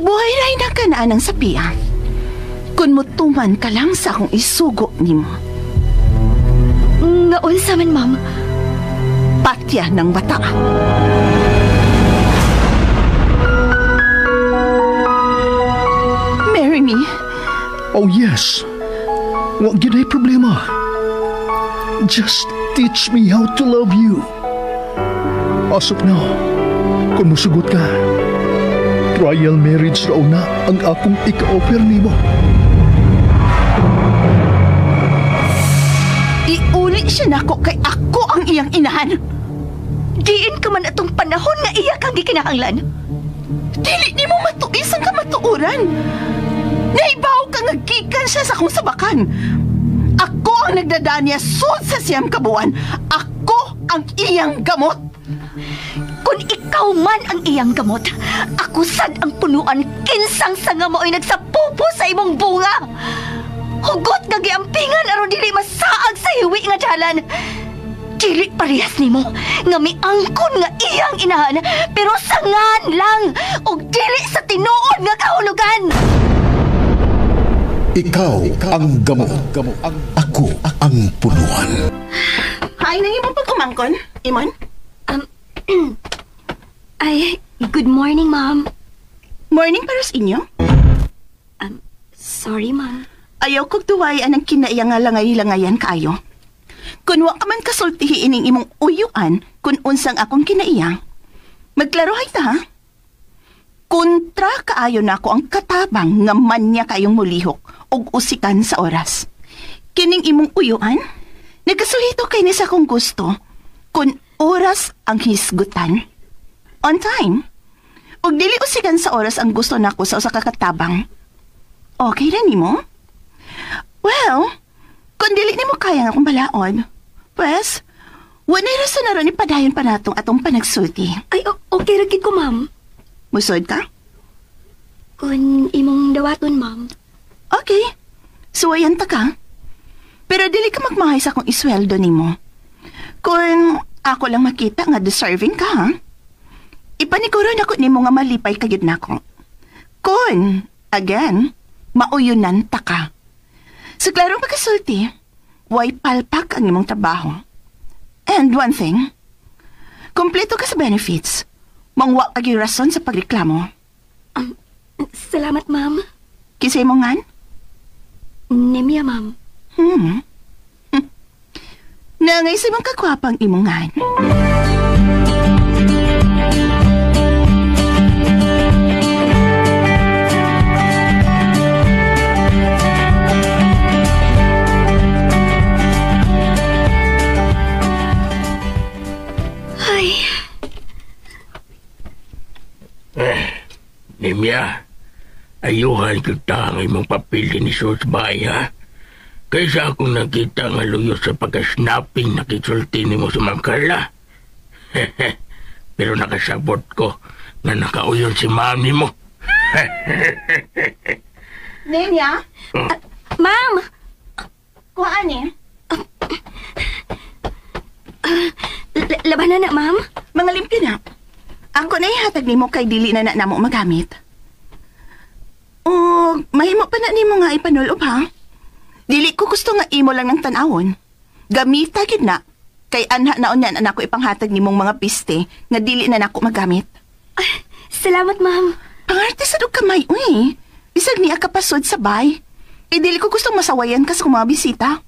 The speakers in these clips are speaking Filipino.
Buhay ray na kanaan ang sabiya. Kung mutuman ka lang sa akong isugo nimo. Nga unsa man, ma'am? Patya ng bata. Marry me. Oh yes. Wa gyud ay problema. Just teach me how to love you. Asap na, kung musugot ka, trial marriage raw na ang akong ika-offer nimo. Iuli siya nako kay ako ang iyang inahan. Diin ka man atong panahon nga iya kang gikinahanglan. Dili ni mo matuis ang kamatuuran. Naibaw ka nga gikan siya sa akong sabakan. Ako ang nagdadaan niya sud sa siyam kabuan. Ako ang iyang gamot. Kung ikaw man ang iyang gamot, ako sad ang punuan kinsang sanga mo ay nagsapupo sa imong bunga. Hugot nga giampingan aron dili masaag sa hiwi nga dalan. Dili parehas nimo nga miangkon nga iyang inahan, pero sangan lang og dili sa tinuod nga kahulugan. Ikaw ang gamot. Ako ang punuan. Hay na imong pagkumangkon, Imon. Ay, good morning, ma'am. Morning para sa inyo. Sorry, ma'am. Ayaw kong tuwayan ang kinaiyang nga langay-langayan kaayo. Kung wa ka man kasultihi ining imong uyuan kung unsang akong kinaiya, magklarohay ta, ha? Kontra kaayo na ako ang katabang nga manya kayong mulihok og usikan sa oras. Kining imong uyuan, nagkasulito kay ni sa akong gusto kung oras ang hisgutan. On time. Og dili usikan sa oras ang gusto nako sa usa ka katabang. Okay ra nimo? Well, kung dili nimo kaya akong balaod, pues, wanay rason na ron ipadayon pa natong atong panagsulti. Ay, okay ra gid ko, ma'am. Musod ka? Kung imong dawaton, ma'am. Okay. Suwayan ta ka. Pero dili ka magmahay sa akong isweldo nimo. Kung ako lang makita nga deserving ka, ha? Ipaniguro na ko nimo nga malipay kagid nako. Kung, again, mauyunan ta ka. Sa klarong pagkasulti, way palpak ang imong trabaho. And one thing, kompleto ka sa benefits. Mangwa kag yung rason sa pagreklamo. Salamat, ma'am. Kisay mo ngan? Nemia, ma'am. Nangay sa mong kakwapang imongan. Nemia, ayuhan kita ang imong papel ni Sos Bay, ha? Kaysa akong nakita nga luyo sa pagka-snapping nakisulti ni mo sa Ma'am Carla. Pero nakasabot ko na nakauyon si mami mo. Nemia? Ma'am! Kuhaan eh? Labanan na, ma'am? Mangalim ka na. Ako na ihatag ni mo kay dili na namo magamit. O, mahimo pa na ni mo nga ipanulob, ha? Dili ko gusto nga imo lang ng tanawon. Gamita gid na. Kay anha naon yan anako ipanghatag ni mong mga piste nga dili na nako magamit. Ay, salamat, ma'am. Pangarte sa dug kamay, uy. Bisag niya kapasod sa bay. Kay dili ko gustong masawayan ka sa mga bisita.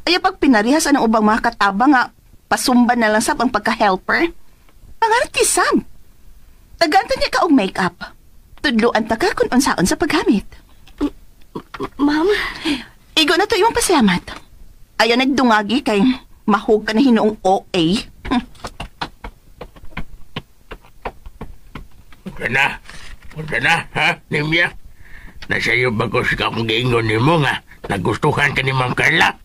Ay, pag pinarihas ang ubang mga katabang nga pasumban na lang sa pang pagka-helper. Pangarte sab. Tagantan niya ka og make-up. Tudloan ta ka kung unsaon sa paggamit. Ma'am? Igo na to imong pasalamat. Ayaw nagdungagi kay mahog ka na hinuong OA. Punta na, ha, Nemia? Nasayo ba ko sa akong giingon ni mo nga nagustuhan ka ni Ma'am Carla?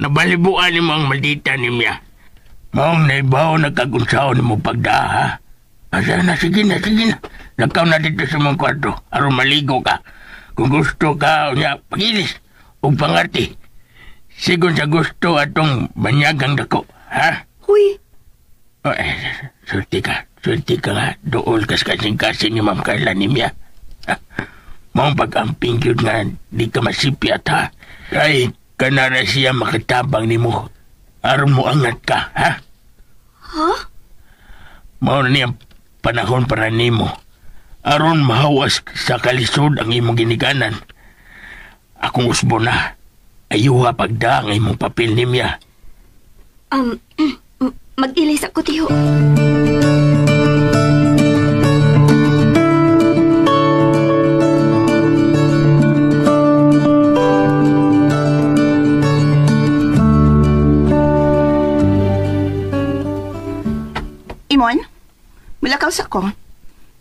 Nabalibuan ni mo ang maldita, Nemia. Maong naibaw nagkagunsaon ni mo pagdaa, ha? Asa na, sige na. Nakaw na dito sa mong kwarto, aron maligo ka. Kung gusto ka, niya, pagilis, o pangarte. Sigon sa gusto atong banyagang dako, ha? Huy. Oh, sulti ka. Swerte ka nga, dool kas kasing-kasing ni Ma'am Carla nimya. Maong pag-amping yun nga, di ka masipyat ha. Ay, kanara siya makatabang ni mo. Aron mo angat ka, ha? Ha? Mao na niyang panahon para nimo. Aron mahawas sa kalisod ang imong ginikanan. Akong usbo na. Ayuha pagda ang imong papel nimya. Mag-ilis ako, tiyo. Imon, mulakaw sa ko.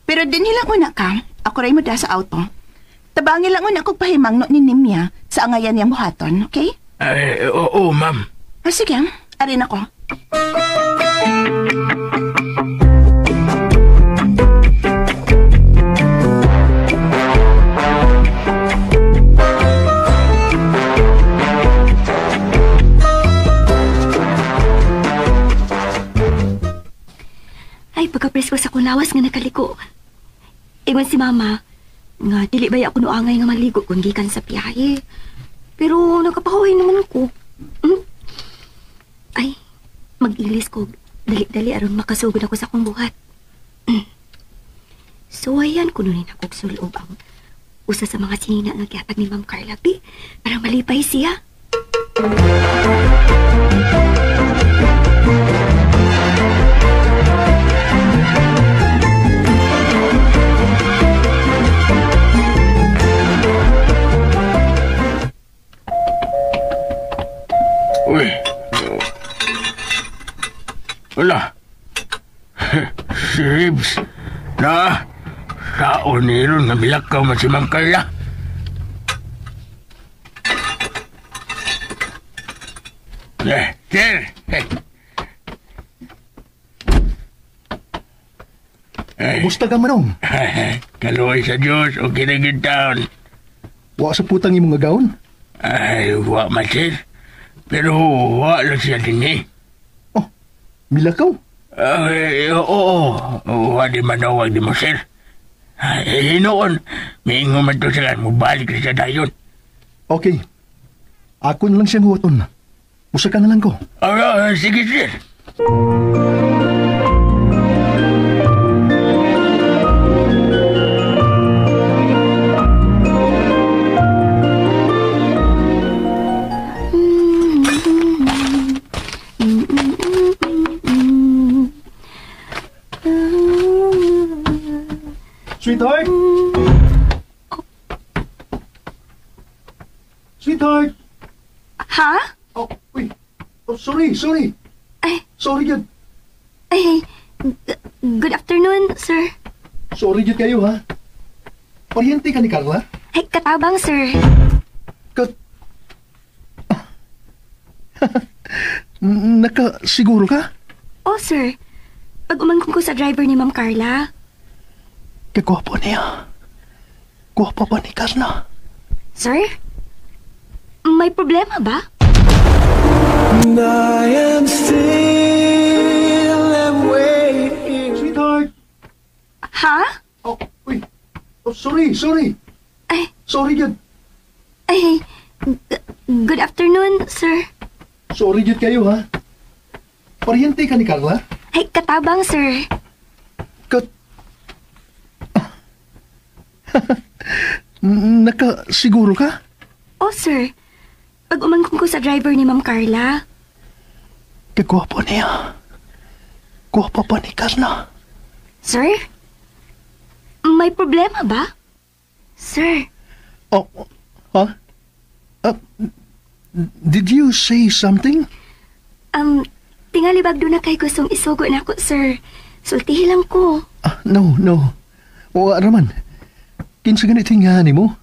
Pero din hilang una ka, ako rin mo da sa auto. Tabangin lang una kong pahimang no ni Nimya sa angayan niyang buhaton, okay? Ay, oo, ma'am. Sige, arin ako. Ay, pagka-presko sa kulawas nga nakaliko. Ingon si mama, nga dili ba ako noangay nga maligo kung gikan sa piyahe. Pero nakapahuhay naman ko. Ay, mag-ilis ko. Dali-dali aron makasugod ako sa akong buhat. So, ayan, kununin akong sulob ang usa sa mga sinina nga gihatag ni Ma'am Carla P. Para malipay siya. Uy. Wala. Si Ribs. Na. Sao niron nga bilakaw man si Ma'am Carla. Sir. Kumusta ka manong? Kaluoy sa Diyos o kinagin taon. Wa sa putang imong nga gaon? Ay, wa man sir. Pero wa lang siya din eh. Oh, milakaw? Ay, oo. Wa di manawag di mo sir. Ay, noon, may ingo man to sila, mubalik na siya dayon. Okay. Ako na lang siyang huwaton. Musa ka na lang ko. Sige sir. Sweetheart? Sweetheart? Ha? Oh, wait. Oh, sorry. Ay, Sorry, Jud. ay, good afternoon, sir. Sorry, Jud kayo, ha? Paryente ka ni Carla? Ay, katabang, sir. Kat... Nakasiguro ka? Oh, sir. Pag umangkong ko sa driver ni Ma'am Carla. Kagwapo niya. Gwapo ba ni Carla? Sir? May problema ba? Sweetheart? Ha? Oh, wait. Oh, sorry. Ay, Sorry, Jud. ay, good afternoon, sir. Sorry, Jud kayo, ha? Paryente ka ni Carla? Ay, katabang, sir. Kat... Nakasiguro ka? Oh, sir. Pag umangkong ko sa driver ni Ma'am Carla. Kagwapo niya. Gwapo ba ni Carla? Sir? May problema ba? Sir, Oh, huh? Did you say something? tingali bag doon na kay gustong isugo na ako, sir. Sultihi lang ko. No. O, Raman. Kinsa ganit hingahan mo?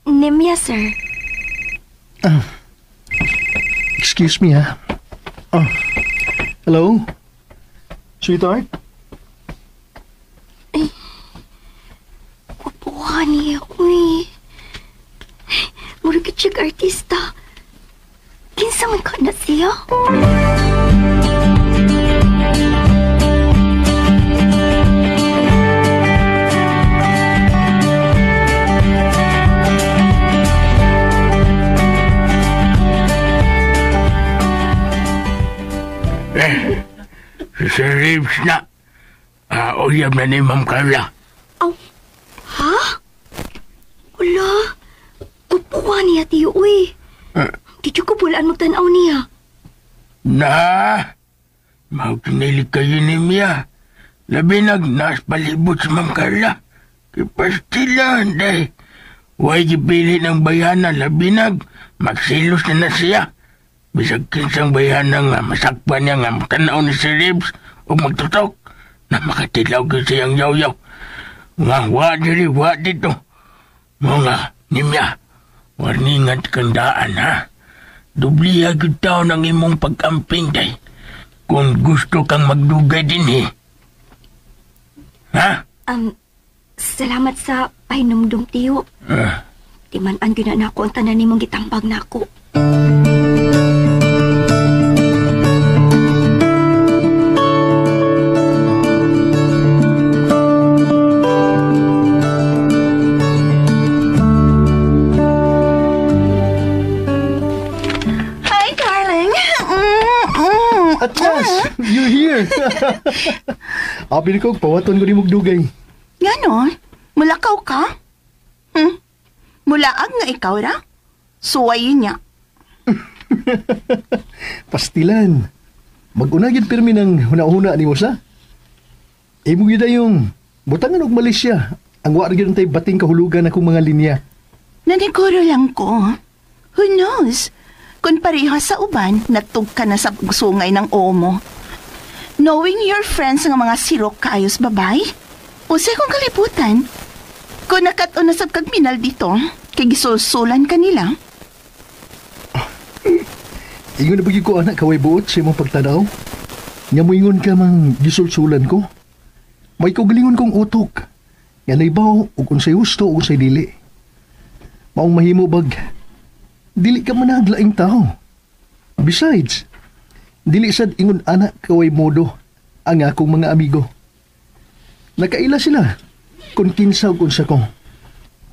Nemya, sir. Excuse me, ha? Hello? Sweetheart? Kupuha niya, uy. Murag check artista. Kinsa man ka na siya? Si Sir Reeves na. Uyab na ni Ma'am Carla. Aw, ha? Wala. Kupuwa niya, tiyo, uy. Di ko bulaan magtanaw niya. Na, mautinilig kayo ni Mia. Labi nagnas palibot si Ma'am Carla. Kipastilan, day. Huwag ipili ng bayana, labi magsilos na siya. Bisag kinsang bayana nga, masakpan niya nga, matanaw ni si Reeves o magtutok na makatilaw ka siyang yaw-yaw. Nga, wa dito. Mga, Nimya, warningan kandaan, ha? Dubliha kita ng imong pagkamping, day. Kung gusto kang magdugay din, Ha? Salamat sa pahinumdum, tiyo. Timan-an gina na ako ang tanan ni mong gitambag na ako. Hi, darling. At last, you're here. Apil ko, pawaton ko ni Mugdugay. Ganon? Mulakaw ka? Mulaag nga ikaw ra? Suwayin niya. Pastilan. Mag-unagin pirmi ng huna-huna ni mo sa. Imo gida yung butangan og Malaysia. Ang waragin tay bating kahulugan akong mga linya. Naniguro lang ko. Who knows? Kung pareho sa uban, natug ka na sa sungay ng omo. Knowing your friends nga mga sirok kaayos babay? Usay kong kalibutan. Kung nakat-o na sa kagminal dito, kay gisulsulan ka nila. Ingon na bagi ko anak kaway buot sa imong pagtanaw. Nga mo ingon ka mang gisulsulan ko. May kaugalingon kong utok. Nga naibaw o kung say husto o say dili. Maong mahimo bag. Dili ka managlaing tao. Besides, dili sad ingon anak kaway modo ang akong mga amigo. Nakaila sila kung kinsa o kung sa ko.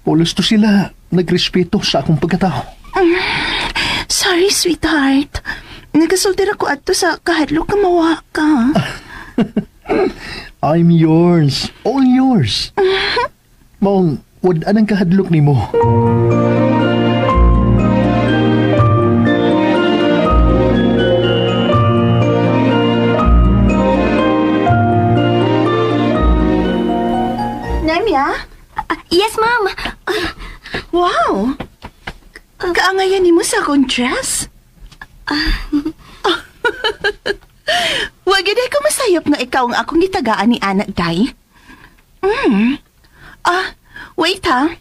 Pulos to sila nagrespeto sa akong pagkatao. Sorry, sweetheart. Nagasultir ako ato sa kahadlok ka mawa ka. I'm yours. All yours. Maong, wad anang kahadlok ni mo. Nemya? Yes, ma'am. Wow! Kaangayan ni mo sa akong dress? Wag yun ko masayop nga ikaw ang akong gitagaan ni anak, day. Wait ha.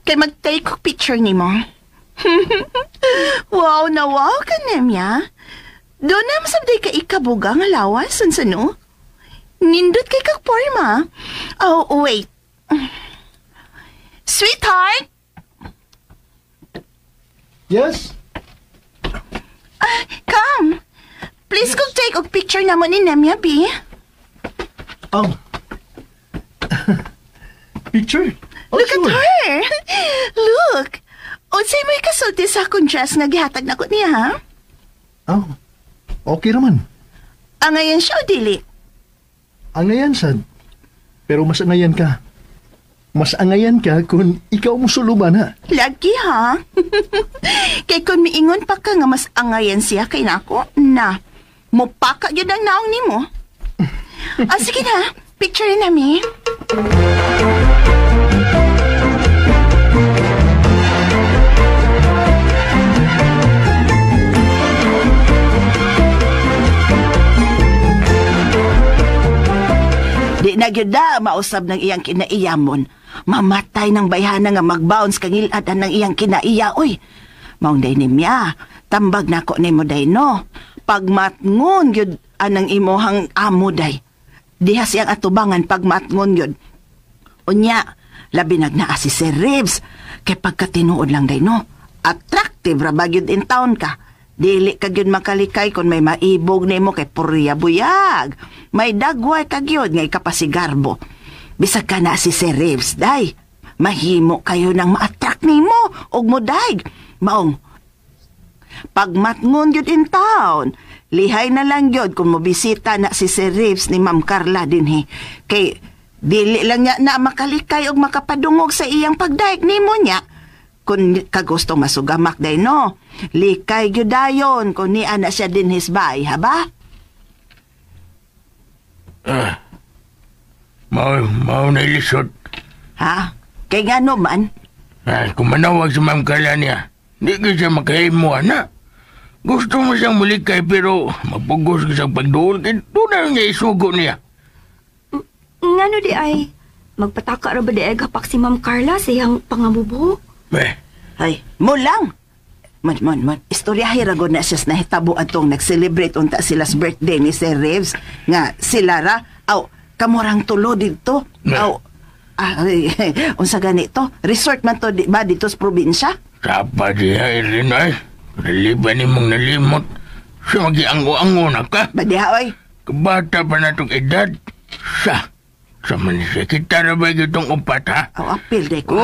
Kay mag-take ko picture ni mo. Wow na wow ka, Nemya. Doon na masabday ka ikabuga nga lawas, sansano? Nindot kay kakporma. Oh, wait. Sweetheart! Yes? Come. Please kung take og picture naman ni Nemya, B. Oh. Picture? Oh, Look sure. at her. Look. Unsay mo'y kasulti sa akong dress nga gihatag na ko niya, ha? Oh. Okay raman. Angayan siya o dili? Angayan sad. Pero mas angayan ka. Mas angayan ka kung ikaw mo suluban, ha? Lagi, ha? Kay kung miingon pa ka nga mas angayan siya kay nako, na, mupaka yun ang naong ni mo. Sige na, picture na mi. Di na gyud da mausab ng iyang kinaiyamon. Mamatay ng bayhana nga mag-bounce kangiladan ng iyang kinaiya, oy. Maong day nimya, tambag na ko ni mo day, no? Pagmatngon yun anang imohang amo day. Diha siyang atubangan pagmatngon yun. Unya, labi nagnaa si Sir Reeves. Kay pagkatinuod lang day, no? Attractive ra ba yun in town ka. Dili ka yun makalikay kung may maibog ni mo kay purya buyag. May dagway ka yun ngay kapasigarbo. Bisag ka na si Sir Reeves, day. Mahimo kayo nang ma-attract ni mo, og mo, day. Maong, Pagmatngon yun in town. Lihay na lang yun kung mobisita na si Sir Reeves ni Ma'am Carla din he. Kay dili lang niya na makalikay o makapadungog sa iyang pagdaig nimo niya. Kung kagusto masugamak day no. Likay yun dayon kung ni ana siya din hisbay, haba? Mao na ilisot. Ha? Kay nga no man? Kung manawag si Ma'am Carla niya, di ka siya makahimo, ana. Gusto mo siyang mulikay pero mapugos ka sa pagduol, kaya doon na niya isugo niya. Ngano di ay, magpataka ra ba di ay gapak si Ma'am Carla sa iyang pangamubo? Ay, mo lang. Man. Istoryahe ragod na siya na hitabo atong nag-celebrate unta sila's birthday ni Sir Reeves. Nga sila ra, kamurang tulo dito. Unsa ganito? Resort man to di ba dito sa probinsya? Sapa diha, Irene, ay. Naliban ni mong nalimot. Siya mag-iango-ango na ka. Badiha, oy. Kabata pa na itong edad. Sa manisya, kita na ba itong upat, ha? Apil, day ko.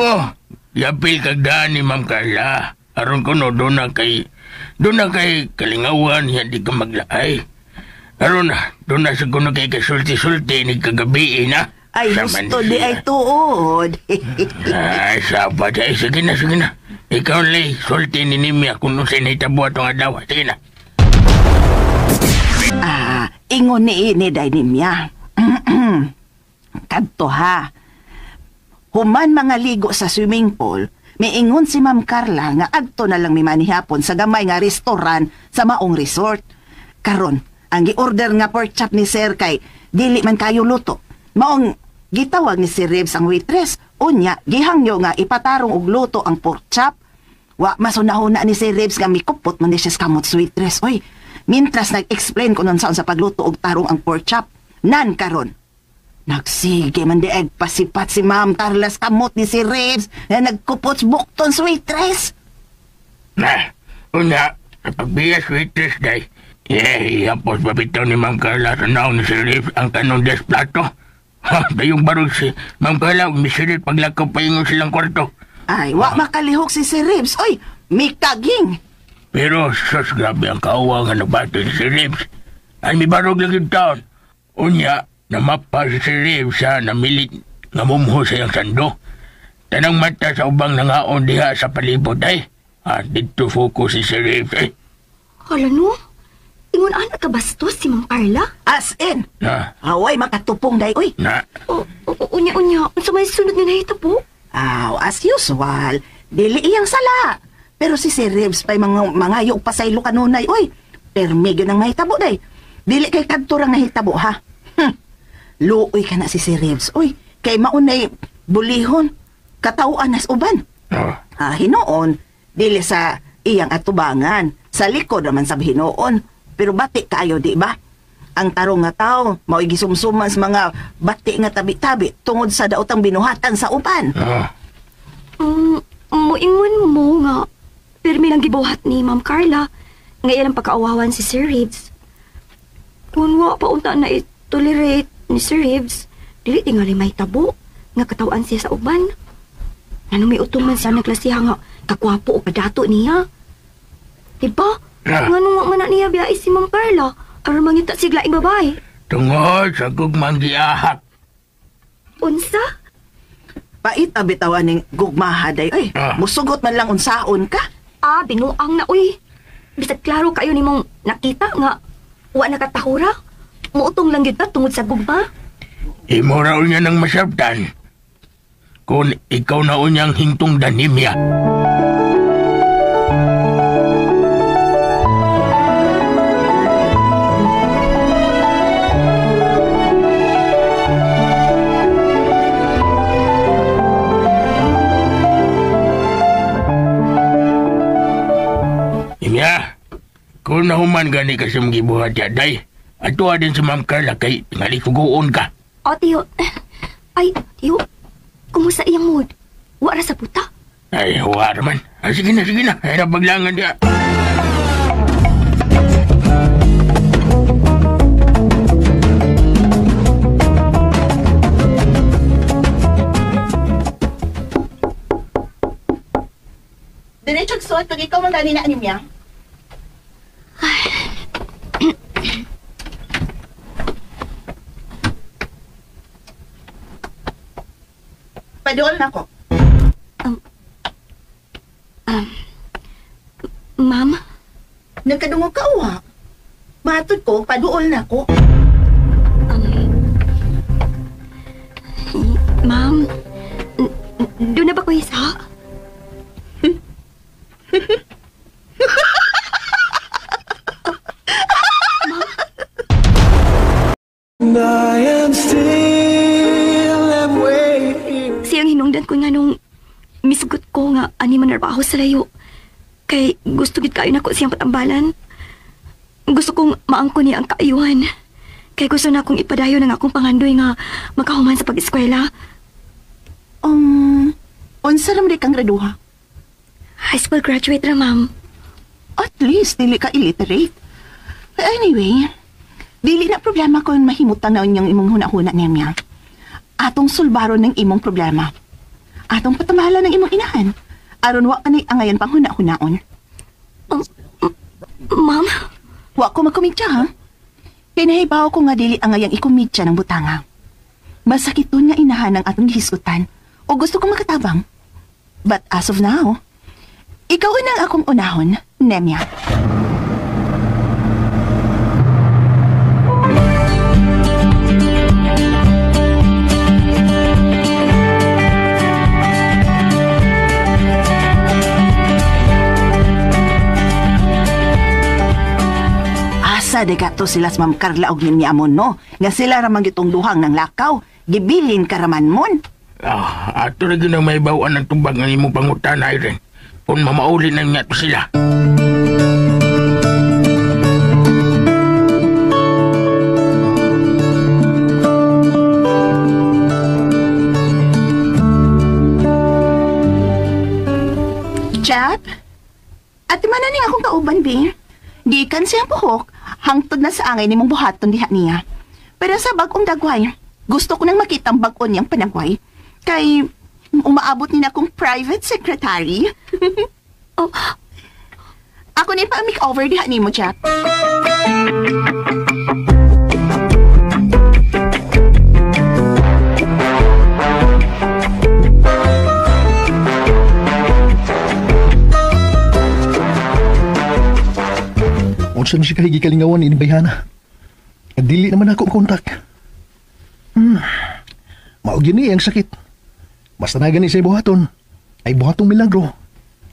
Yapil kagdaan ni Ma'am Carla. Aron ko no, doon na kay kalingawan, hindi ka maglaay. Aron na, doon na sa kuno kay kasulti-sulti ni kagabi, na. Ay, gusto di ay tuod. Ay, sapat. Ay, sige na. Ikaw lay, sulti ni Nimia kung nung sinitabo atong adawa. Sige na. Ingon ni day Nimia. Kadto ha. Human mga ligo sa swimming pool, miingon si Ma'am Carla nga adto na lang manihapon sa gamay nga restaurant sa maong resort. Karon, ang gi-order nga pork chop ni Sir kay dili man kayo luto. Maong gitawag ni Sir Reeves ang waitress, unya gihangyo nga ipatarong og luto ang pork chop. Wa masunahon na ni Sir Reeves nga mikupot man ni siya kamot sa waitress. Oy, mintras nag-explain kung saan sa pagluto og tarong ang pork chop. Nan karon. Nagsige man di pasipat si Ma'am Carla sa kamot ni Sir Reeves na nagkupot sa bukton sa waitress. Unya, napagbiya sa waitress day. Yapos babitaw ni Ma'am Carla sa naon ni Sir Reeves ang kanong des plato. Dayong barog si Ma'am Carla, misirit paglakaw pa yung silang kwarto. Ay, makalihok si Sir Reeves. Oy, may kaging. Pero, sus, grabe ang kaawa nga nabato ni Sir Reeves. Ay, may barog lang yung taon. Unya, namapa si Sir Reeves sa namilit nga mumho sa iyang sando. Tanang mata sa ubang nangaon diha sa palibot ay. Dito focus si Sir Reeves ay. Hala no? Ingon anak ka bastos si Ma'am Carla? As in. Away, makatupong day. Uy. Unya. Unsa may sunod nga nahitabo? As usual, dili iyang sala. Pero si Sir Reeves pa'y mangayog pa sa ilo kanunay. Uy, permigyo ng mahitabo day. Dili kay kadturang nahitabo ha. Luoy ka na si Sir Reeves. Uy, kay maunay bulihon. Katauan nas uban. Hinoon, dili sa iyang atubangan. Sa likod naman sa hinoon. Pero bati kayo, di ba? Ang tarong nga tao, mao'y gisumsuman sa mga bati nga tabi-tabi tungod sa daotang binuhatan sa uban. Moingon mo nga, pirmi lang gibuhat ni Ma'am Carla, nga ilang pagkaawawan si Sir Reeves. Kung wa pa unta na i-tolerate ni Sir Reeves, dili tingali may tabo, nga katawan siya sa uban. Ano may utuman siya naglasiha nga, kakwapo o kadato niya. Diba? Nga nung man niya biyay si Ma'am Carla, aron mangita sigla ing babae. Tungod sa gugmang giahak. Unsa? Pait abitawan ng gugmahaday. Ay, musugot man lang unsaon ka. Binuang na uy. Bisag klaro kayo ni mong nakita nga wa nakatahura. Muutong lang yun tungod sa gugma. Imo raw niya ng masabtan. Kung ikaw na unyang hingtong danimya. Kung nahuman gani kasi mong gibuhat yaday, ato din si Ma'am Carla kay tingali sugoon ka. Tiyo. Ay, tiyo. Kumusta iyang mood? Wara sa puta? Ay, wara man. Sige na. Ay, napaglangan niya. Diretsog suot pag ikaw man gani na animya. Paduol na ko. Ma'am? Nagkadungog ka, uwa. Matod ko, paduol na ko. Ma'am? Doon na ba ko isa? Siyang hinungdan ko nga nung misgot ko nga ani man narbaho sa layo. Kay gusto gid kayo nako siyang patambalan. Gusto kong maangko niya ang kaayuhan. Kay gusto na akong ipadayo ng akong pangandoy nga makahuman sa pag-eskwela. Unsa naman di kang graduha? High school graduate ra, ma'am. At least, dili ka illiterate. But anyway, dili na problema kung mahimutan na niyang imong huna-huna niya. Atong sulbaron ng imong problema. Atong patamahala ng imong inahan. Aron wa kanay angayan pang huna-hunaon. Ma'am? Wa ko magkomedya, ha? Kaya nahibaw ko nga dili angayang ikomedya ng butanga. Masakitun nga inahan ng atong hisgutan o gusto kong makatabang. But as of now, ikaw unang akong unahon, Nemya. Asa de gato sila sa Ma'am Carla og Nemya amon, no? Nga sila ramang gitong duhang ng lakaw. Gibilin ka raman mon. Ato na ginang may bawaan ng tubag ng imong pangutanay rin. Kung mamauli na niya to sila. Chap? Ati man ning akong kauban, be. Gikan siyang buhok, hangtod na sa angay ni mong buhaton diha niya. Pero sa bagong dagway, gusto ko nang makita ang bagon niyang panagway. Kay umaabot ni na akong private secretary. Oh. Ako na pa makeover diha ni mo, Chap. Unsa na siya kahigi kalingawan ini bayhana. Dili naman ako kontak. Mao gini ang sakit. Basta na gani sa buhaton. Ay buhatong milagro.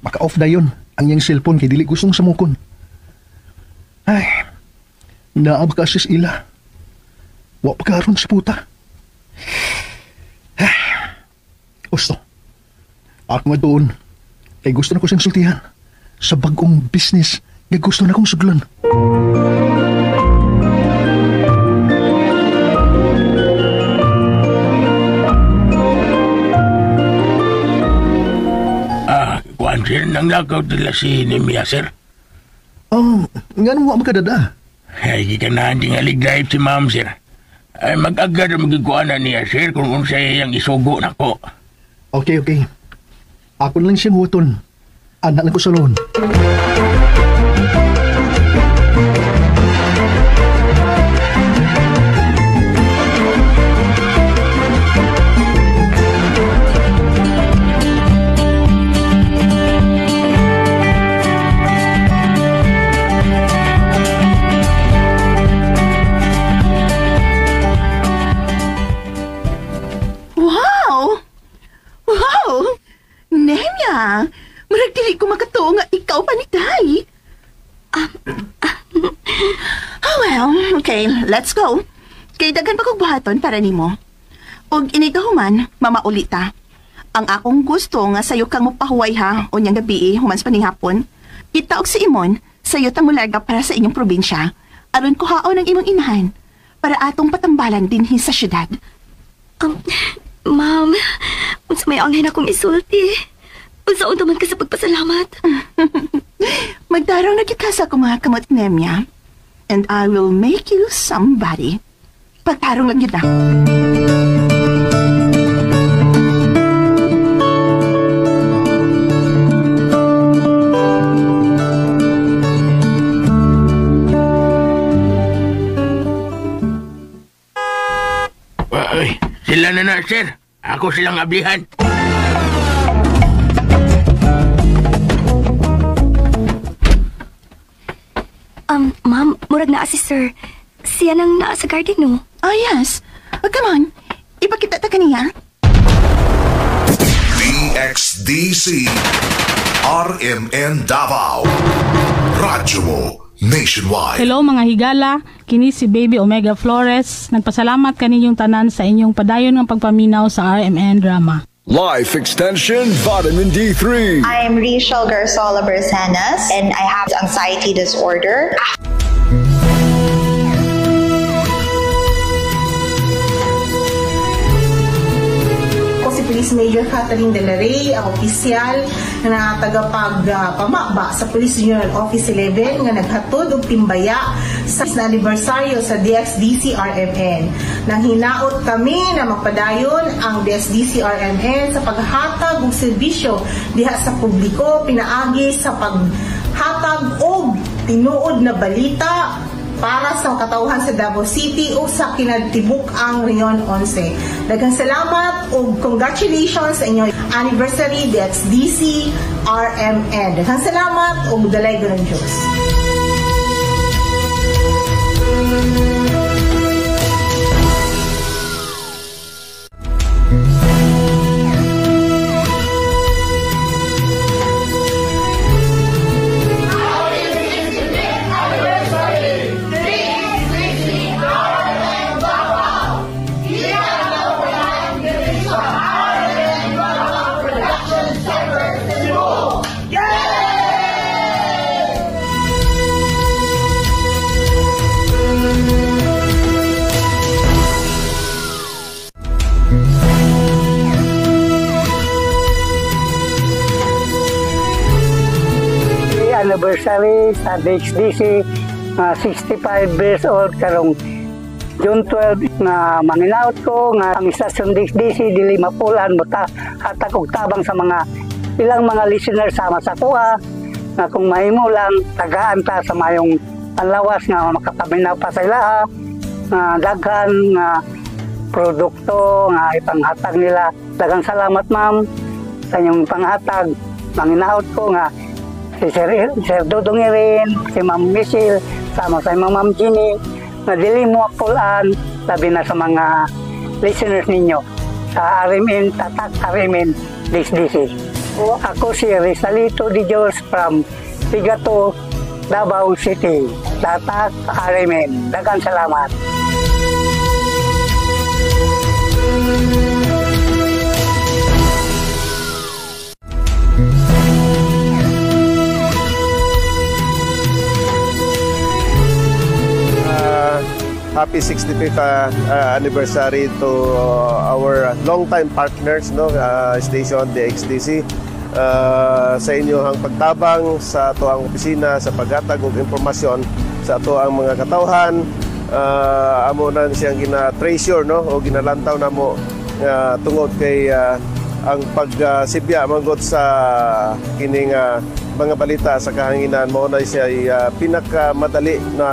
Maka-off na yun ang iyang cellphone kay dili gustong samukon. Ay, naab ka sis ila. Wa pa karon sa puta. Ay, gusto. Ako nga doon. Kay gusto na ko siyang sultihan. Sa bagong business nga gusto na kong suglan. Kuan sir, nang lakaw tila si Nemya, sir. Nga nung wa makadada. Ay, di ka na hindi nga liglive si ma'am, sir. Ay, mag-agad ang magigkuan na niya, sir, kung unsay yung isugo na ko. Okay. Ako na lang siyang huton. Anak lang ko sa loan. Nemya, marag dili ko makatuo nga ikaw pa ni Day. Well, okay, let's go. Kay daghan pa kong buhaton para nimo. Og inigahuman, mamauli ta. Ang akong gusto nga sayo kang mopahuway ha, o niyang gabi humans pa ning hapon. Kita og si Imon, sayo ta mularga para sa inyong probinsya. Aron ko haon ang imong inahan, para atong patambalan dinhi sa syudad. Ma'am, unsa may angin akong isulti. Unsa man ka sa pagpasalamat. Magdarong nagkikasa ko mga kamot, Nemya. And I will make you somebody. Pagtarong lang yun na. Ay, sila na, sir. Ako silang ablihan. Ma'am, murag naa si sir. Siya nang naa sa garden, no? Oh, yes. Come on. Ipakita ta kaniya. DXDC RMN Davao Radyo mo nationwide. Hello mga higala, kini si Baby Omega Flores. Nagpasalamat kaninyong tanan sa inyong padayon ng pagpaminaw sa RMN Drama. Life Extension Vitamin D3. I'm Rachel Garzola Bersanas and I have anxiety disorder. Si Police Major Catherine De La Rey, ang opisyal na tagapagpamaba sa Police General Office 11 nga naghatod og timbaya sa anibersaryo sa DXDC RMN. Nang hinaot kami na magpadayon ang DXDC RMN sa paghatag og serbisyo diha sa publiko pinaagi sa paghatag og tinuod na balita para sa katauhan sa Davao City o sa kinatibuk-ang Rion 11. Daghang salamat o congratulations sa inyong anniversary DXDC RMN. Daghang salamat o dalay ng Diyos. Anniversary sa DXDC 65 years old karong June 12 na manginaot ko nga ang istasyon DXDC dili mapulan buta hatag og tabang sa mga ilang mga listeners sama sa kuha nga kung mahimo lang tagaan ta sa mayong panlawas nga makapaminaw pa sa ilaha daghan nga produkto nga ipanghatag nila. Daghang salamat ma'am sa inyong panghatag. Manginaot ko nga si Sir Dudong Irin, si Ma'am Michelle, sama sa Ma'am Ginny, na dili mo apulan, labi na sa mga listeners ninyo sa RMN, Tatak RMN, DXDC. Ako si Rizalito Di Diyos from Pigato, Davao City, Tatak RMN. Daghang salamat. Happy 65th anniversary to our long-time partners, no, station DXDC. Sa inyong pagtabang sa ato ang opisina sa paghatag og impormasyon sa ato ang mga katawhan. Amo na siyang gina-treasure, no, o ginalantaw na mo tungod kay ang pagsibya manggod sa kining mga balita sa kahanginan mo na siya pinakamadali na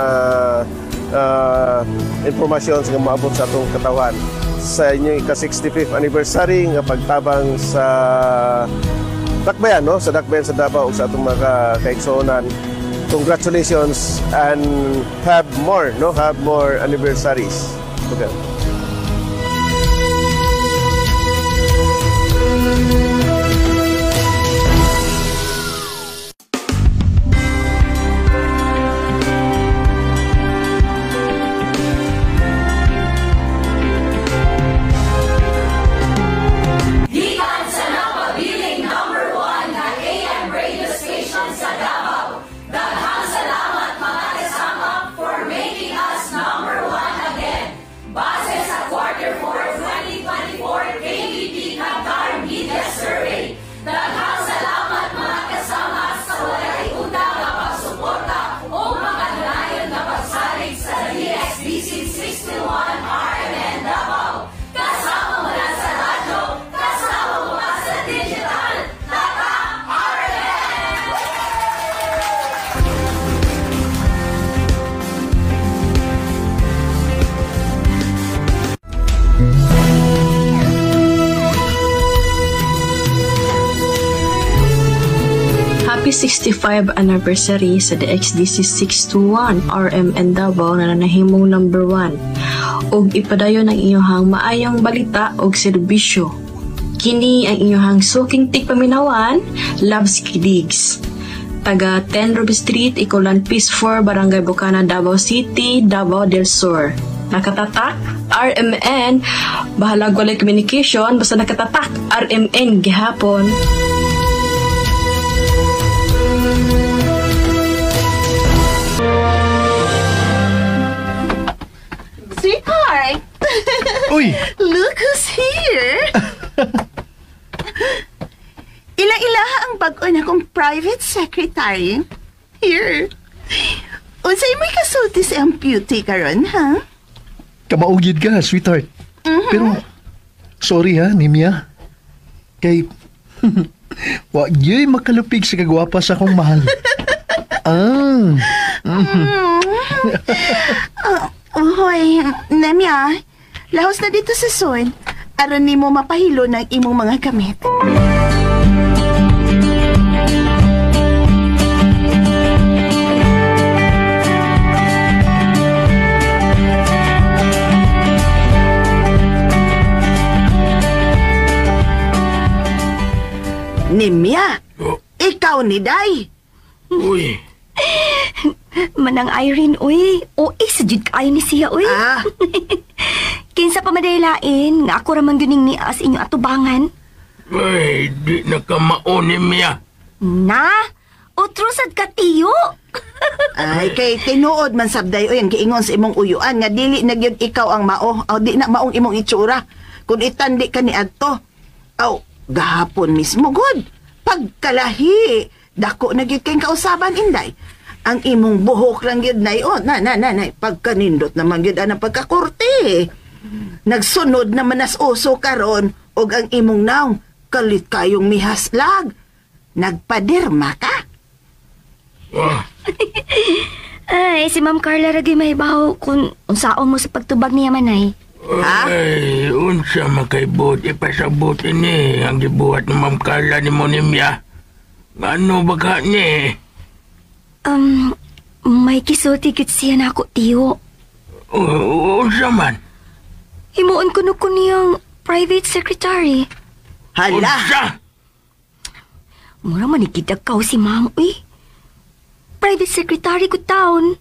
informasyon sa maabot sa atong katawan sa inyong ika-65th anniversary nga pagtabang sa Dakbayan, no, sa Dakbayan sa Davao sa atong mga kaigsuonan. Congratulations and have more, no, have more anniversaries. Okay. Base Happy 65th anniversary sa DXDC 621 RMN Davao na nanahimong number 1 ug ipadayon ang inyong maayong balita ug serbisyo. Kini ang inyong suking tigpaminawan, Loves Kidigs. Taga 10 Ruby Street, Icolan Peace 4, Barangay Bukana, Davao City, Davao del Sur. Nakatatak, RMN, bahalag walay communication, basta nakatatak, RMN, gihapon. Sweetheart! Uy! Look who's here! Ilang-ilaha ang bag-o na kong private secretary. Here. Unsay may kasulti sa ang beauty karon, ha? Kamaugid ka, sweetheart. Pero, sorry ha, Nimya. Kay, wag yo'y makalupig sa kagwapa sa akong mahal. Hoy, Nemya, lahos na dito sa sod. Aron ni mo mapahilo ng imong mga gamit. Nimya, ikaw ni Day. Uy. Manang Irene, uy. O, isajud kayo ni siya, uy. Kinsa pa madaylain, nga ako ramang duning ni as inyo atubangan. Ay, di na ka maonim niya. Na? Utrusad ka, tiyo. Ay, kay tinuod man sabday, uy, ang giingon sa imong uyuan, nga dili na gyud ikaw ang mao, o di na maong imong itsura. Kung itandi ka ni adto, aw, gahapon mismo, good. Pagkalahi, dako na gyud kayong kausaban, Inday. Ang imong buhok lang gyud na yun. Pagkanindot naman gyud ang pagkakurti. Nagsunod naman as uso karon og ang imong naong kalit kayong mihaslag. Nagpaderma ka? Ay, si Ma'am Carla ragi may baho kung unsaon mo sa pagtubag niya manay. Ay, unsa makaibot ipasabot ini ang gibuhat ni Ma'am Carla ni Monimya. Ano baga ni? May kisulti gud siya na ako, tiyo. Unsa man? Himuon ko niyang private secretary. Hala! Unsa? Mura manikidagaw si Ma'am, uy. Private secretary ko taon.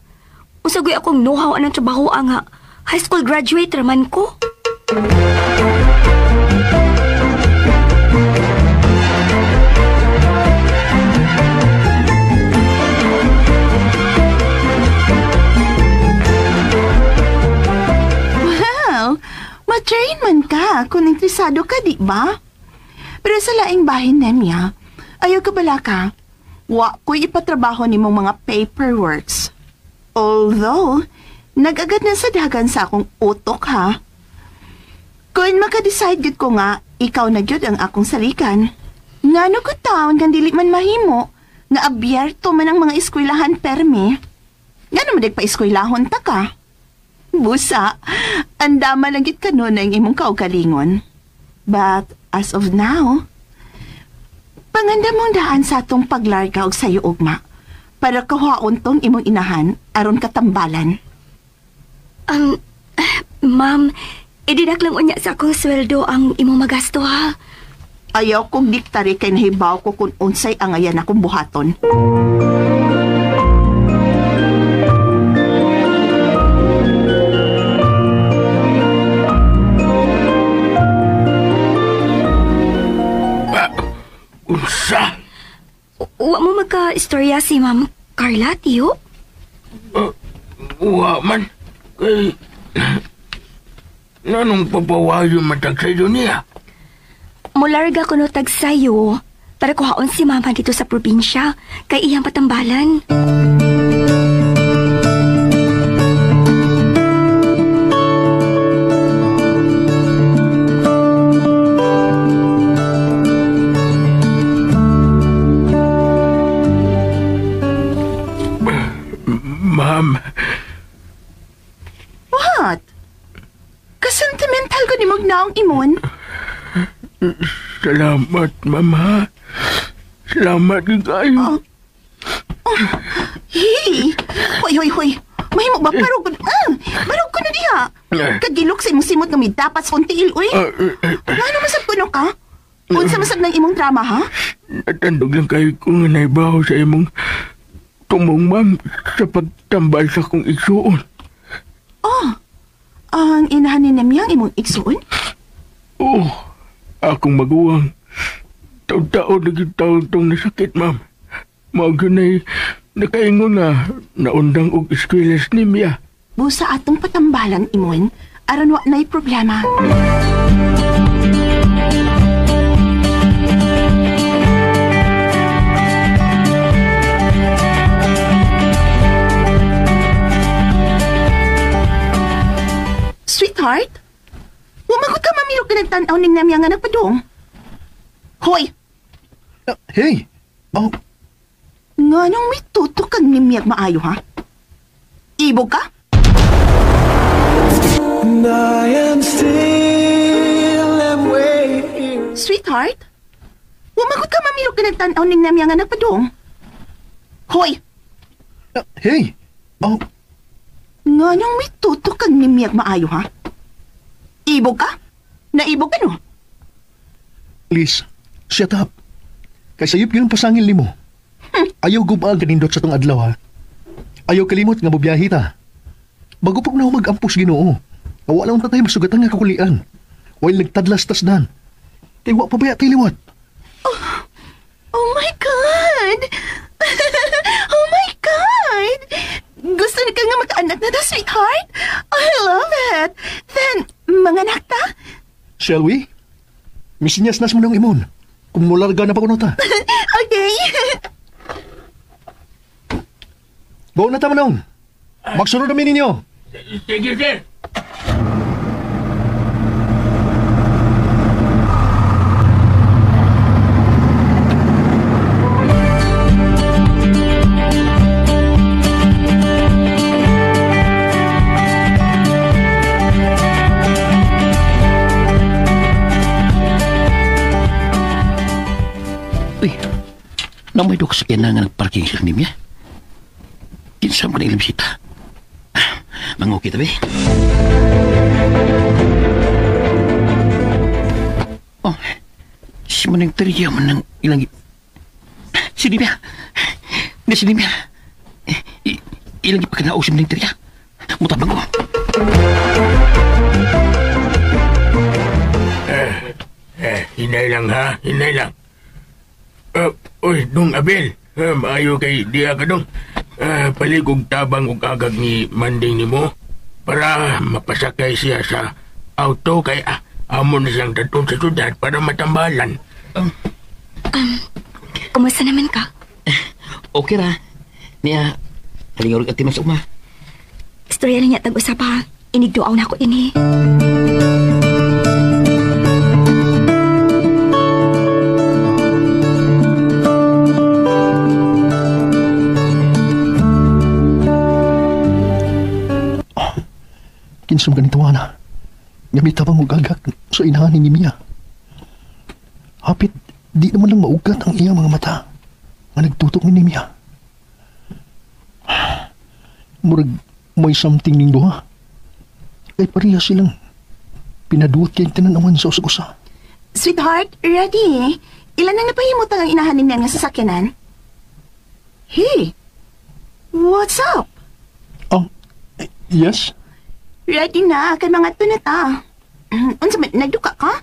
Usagoy akong know-how anang trabaho nga high school graduate raman ko. Ma-train man ka kung interesado ka, di ba? Pero sa laing bahin, Nemya, ayaw ka bala ka, wa ko'y ipatrabaho ni mong mga paperworks. Although, nag-agad na sa dagan sa akong utok, ha? Kung makadecide gud ko nga, ikaw na gyud ang akong salikan. Ngano ko taon kang dili man mahimo, nga abyerto man ang mga eskwelahan permi. Ngano mo pa eskwelahon ta ka? Busa, andama lang git kanon ang imong kaugalingon. But, as of now, panganda mong daan sa atong paglarga og sayo ugma para kahuaon tong imong inahan aron katambalan. Ma'am, ididak lang unya sa akong sweldo ang imong magasto, ha? Ayaw kong diktari kay nahibaw ko kung unsay ang ayan akong buhaton. Unsa? Wa mo magka-istorya si Ma'am Carla, tiyo? Wa man. Kay... Nanong papawayo matag sa'yo niya? Mularga ko no tag sa'yo para kuhaon si Mama dito sa probinsya kay iyang patambalan. Ma'am. What? Kasentimental ko ni Magnaong imon? Salamat, Mama. Salamat kayo. Hey! Hoy! Mahimo ba? Barog ko na diha. Kagilok sa imong simot nga may dapat sa kontiil, uy. Ngano masab kuno ka? Unsa masab ng imong drama, ha? Natandog lang kayo kung naibaho sa imong tumong, ma'am, sa pagtambal sa kong igsuon. Oh, ang inahanin namiyang imong igsuon? Oh, akong maguwang. Taon-taon naging tong nasakit, ma'am. Mga na'y nakaingon na naundang og eskwela's nimya. Busa atong patambalan, imon, aron wa na'y problema. Sweetheart, umagot ka mamiro ka nagtanaw ning namya nga nagpadong. Hoy! Hey! Oh, Nga nung may tutok kang nimiyag maayo, ha? Ibog ka? Sweetheart, umagot ka mamiro ka nagtanaw ning namya nga nagpadong. Hoy! hey! Oh, Nga nung may tutok kang nimiyag maayo, ha? Ibog ka? Naibog ka, no? please, shut up. Kay sayop yun ang pasangil ni mo. Ayaw gubaan kanindot sa tong adlaw, ha? Ayaw kalimot nga bubiyahe ta. Bago pag na mag-ampos Ginoo, wala akong tatay masugatan nga kakulian. While nagtadlas tasdan. Kay wa pa baya kay liwat. Oh my God! Oh my God! Gusto na ka nga mag-anak na sweetheart? I love it! Then, mga anak ta? Shall we? Misinyas nas mo ng imon. Kung mularga na pa kuno ta. Okay. Bawa na tama noon. Magsunod namin ninyo. Sige, sir. Uy, namay do ka sa kaya nga nagparking sa kanimya. Kinsam ka na ilang bisita. Mangukit tabi. Oh, si Manang Teriya man ng ilang... Si Nimya. Na si Nimya. Ilang ipagkanao si Manang Teriya. Mutabang ko. Hinay lang, ha? Hinay lang. Uy, Dong Abel. Maayo kay diya ka, Dong. Paligog tabang og agag ni Manding ni mo para mapasakay siya sa auto kay amo na siyang datong sa syudad para matambalan. Kumusta naman ka? Okay ra. Niya, halingorog at timas uma. Istorya na niya tag-usap ha. Inigduaw na ako ini. Kinsam ganito na. Gamit habang magagak sa inahan ni Mia. Hapit, di naman lang maugat ang iyang mga mata nga nagtutok ni Mia. Murag may something ning duha. Kay pareha silang pinaduot kay tinanawan sa usa-usa. Sweetheart, ready? Ilan ang napahimot ang inahan niya nga sasakyanan? Hey, what's up? Yes? Ready na, kay mga tunata. Unsa man, nagduka ka?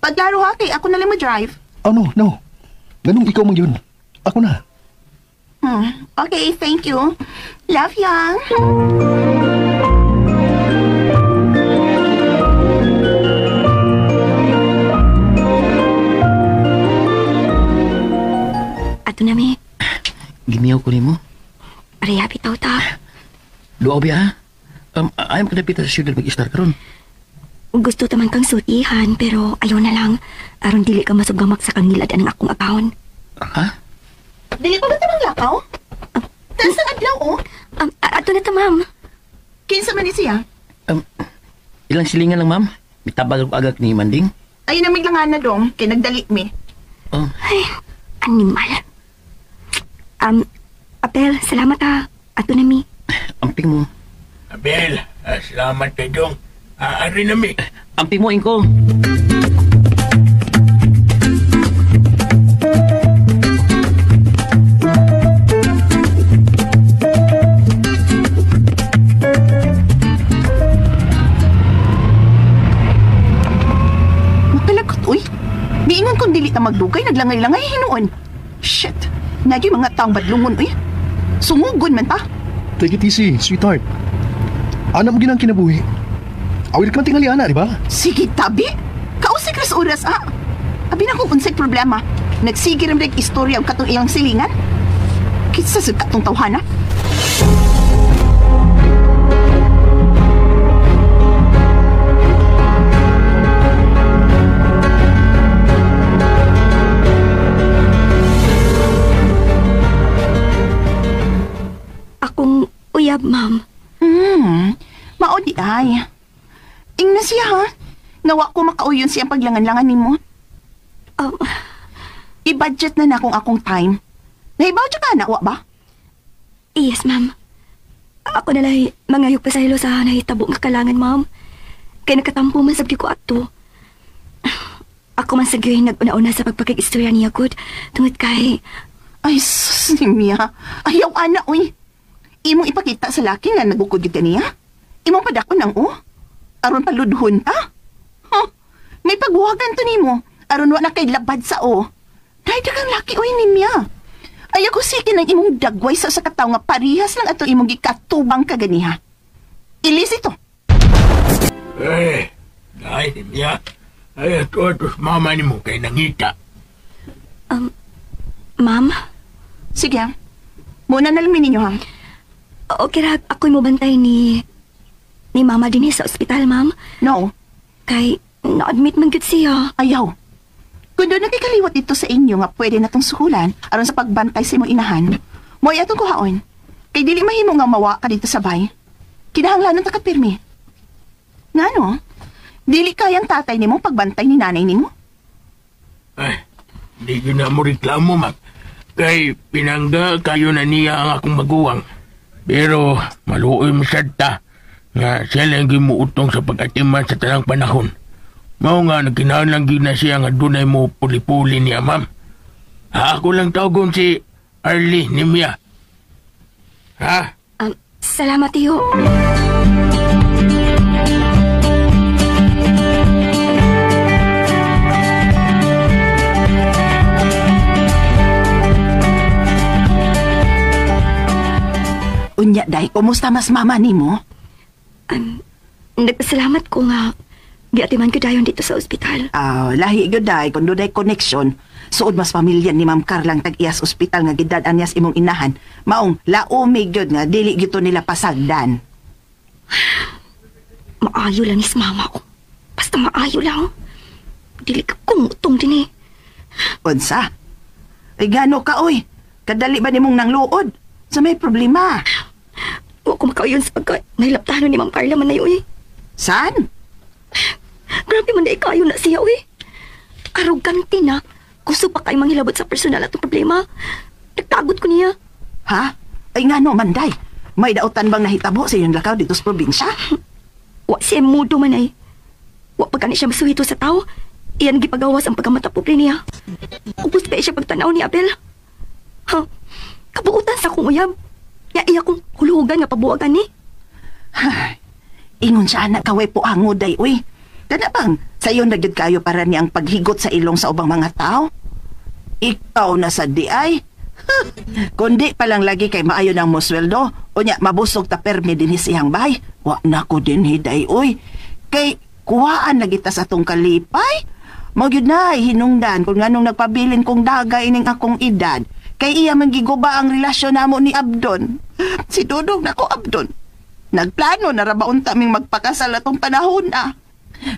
Paglaro ha, kay ako na lang mo-drive. Oh, no. Ganun ikaw mang yun. Ako na. Okay, thank you. Love ya. Ato na, mi. Gimiyaw ko ni mo. Areha, bitaw ta. Luaw biya, ha? Ayaw ka napita sa syudad mag-istar karon. Gusto taman kang sutihan, pero ayaw na lang. Aron dili ka masugamak sa kangilad ng akong akahon. Ha? Dili pa ba tamang lakaw? Taas ang adlaw, oh. Ato na ta, ma'am. Kinsa man ni siya? Ilang silingan lang, ma'am. Mitabag ko agak ni Manding. Ay, namig lang na dong, kay nagdali mi. Ay, animal. Apel, salamat ha. Ato na mi. Amping mo. Abel, salamat kay Dong. Ari na mi. Amping mo, Inko. Makalagot, uy. Miingon kong dili ta magdugay, naglangay-langay hinuon. Shit. Nagi mga taong badlungon, uy. Sumugon man ta. Take it easy, sweetheart. Anak mo ginang kinabuhi. Awil ka man tingali, ana, di ba? Sige, tabi. Kausik ras oras, ah. Abi na kung unsay problema. Nagsige rin istorya ang katong iyang silingan. Kitsa sa katong tawhana. Akong uyab, ma'am. Maodi ay. Ingna siya ha. Nawa ko makauyon siyang paglangan-langan ni mo. I-budget na kung akong time. Naibudget ka na, wa ba? Yes, ma'am. Ako nalay mangayog pa sa hilo sa nahitabo nga kalangan, ma'am. Kaya nakatampo man sabdi ko ato. Ako man sa gayon nag-una-una sa pagpakag-istorya niya, good. Tungod kay... Ay, sus, Nimya. Ayaw, ana, uy. Imong ipakita sa laki nga nagukod ka niya. Imong padakon ang aron paludhon ta. Huh, may pagwagan to nimo. Aron wala kay labad sa Dahil kang laki, uy, Nimya. Ayaw ko sige ng imong dagway sa kataw nga parihas lang ato imong gikatubang kaganiha. Ilis ito. Ay, Nimya. Ay, ato mama ni mo kay nangita. Ma'am? Sige, muna na lang ninyo, ha? Okay ra, ako'y mabantay ni mama din sa ospital, ma'am. No. Kay, na-admit man gud siya. Ayaw. Kung doon nakikaliwat dito sa inyo nga pwede na tong suhulan aron sa pagbantay sa imong inahan, mo ay atong kuhaon. Kay dili mahimo nga mawa ka dito sa bay. Kinahanglanon ta kapirmi. Ngano? Dili kayang tatay nimo pagbantay ni nanay nimo? Ay, di ko na mo reklamo, ma'am. Kay pinangga kayo na niya ang akong maguwang. Pero maluoy masyad ta nga siya lang gimuutong sa pag-atiman sa tanang panahon. Mao nga nagkinahanglan gyud na siya nga dunay mo puli-puli niya, ma'am. Ako lang tawgon si Arlie Nimya. Ha? Salamat, tiyo. Unya, day, kumusta mas mama nimo? Nagpasalamat ko nga giatiman ko dayon dito sa ospital. Lahi gyud day kun dunay connection. Suod mas pamilya ni Ma'am Carlang tag-iyas ospital nga gidad-an niyas imong inahan. Maong laumi gyud nga dili gyud nila pasagdan. Maayo lang is mama ko. Basta maayo lang. Dili ka kumutong din Unsa? Ay gano ka oy? Kadali ba nimong nangluod? Sa may problema? Huwag ko makauyon sa pagka nahilaptahan ni Ma'am Carla man na yun. Saan? Grabe man na ikayo na siya, arrogante na. Gusto pa kayo manghilabot sa personal at problema. Nagtagot ko niya. Ha? Ay nga no, Manday. May dautan bang nahitabo sa iyong lakaw dito sa probinsya? Wa siya mudo man ay. Wa pagkani siya masuhito sa tao. Iyan gipagawas ang pagkamata pobre niya. Ubus pa siya pagtanaw ni Abel. Kabuutan sa kong uyab. Iya kong hulugan nga pabuwagan ni. Ingon siya anak kaway po angod day, uy. Kana bang sayo nagyud kayo para niyang paghigot sa ilong sa ubang mga tao? Ikaw na sa di ay. Kundi palang lagi kay maayo ng musweldo, o niya mabusog ta permi din siyang bahay. Wa na ko din hiday, uy. Kay kuhaan na kita sa tong kalipay. Magyud na hinungdan kung nganong nagpabilin kong dagay ning akong edad. Kay iya manggiguba ang relasyon namo ni Abdon. Si Dudong na ko Abdon. Nagplano na rabaon taming magpakasal atong panahon na.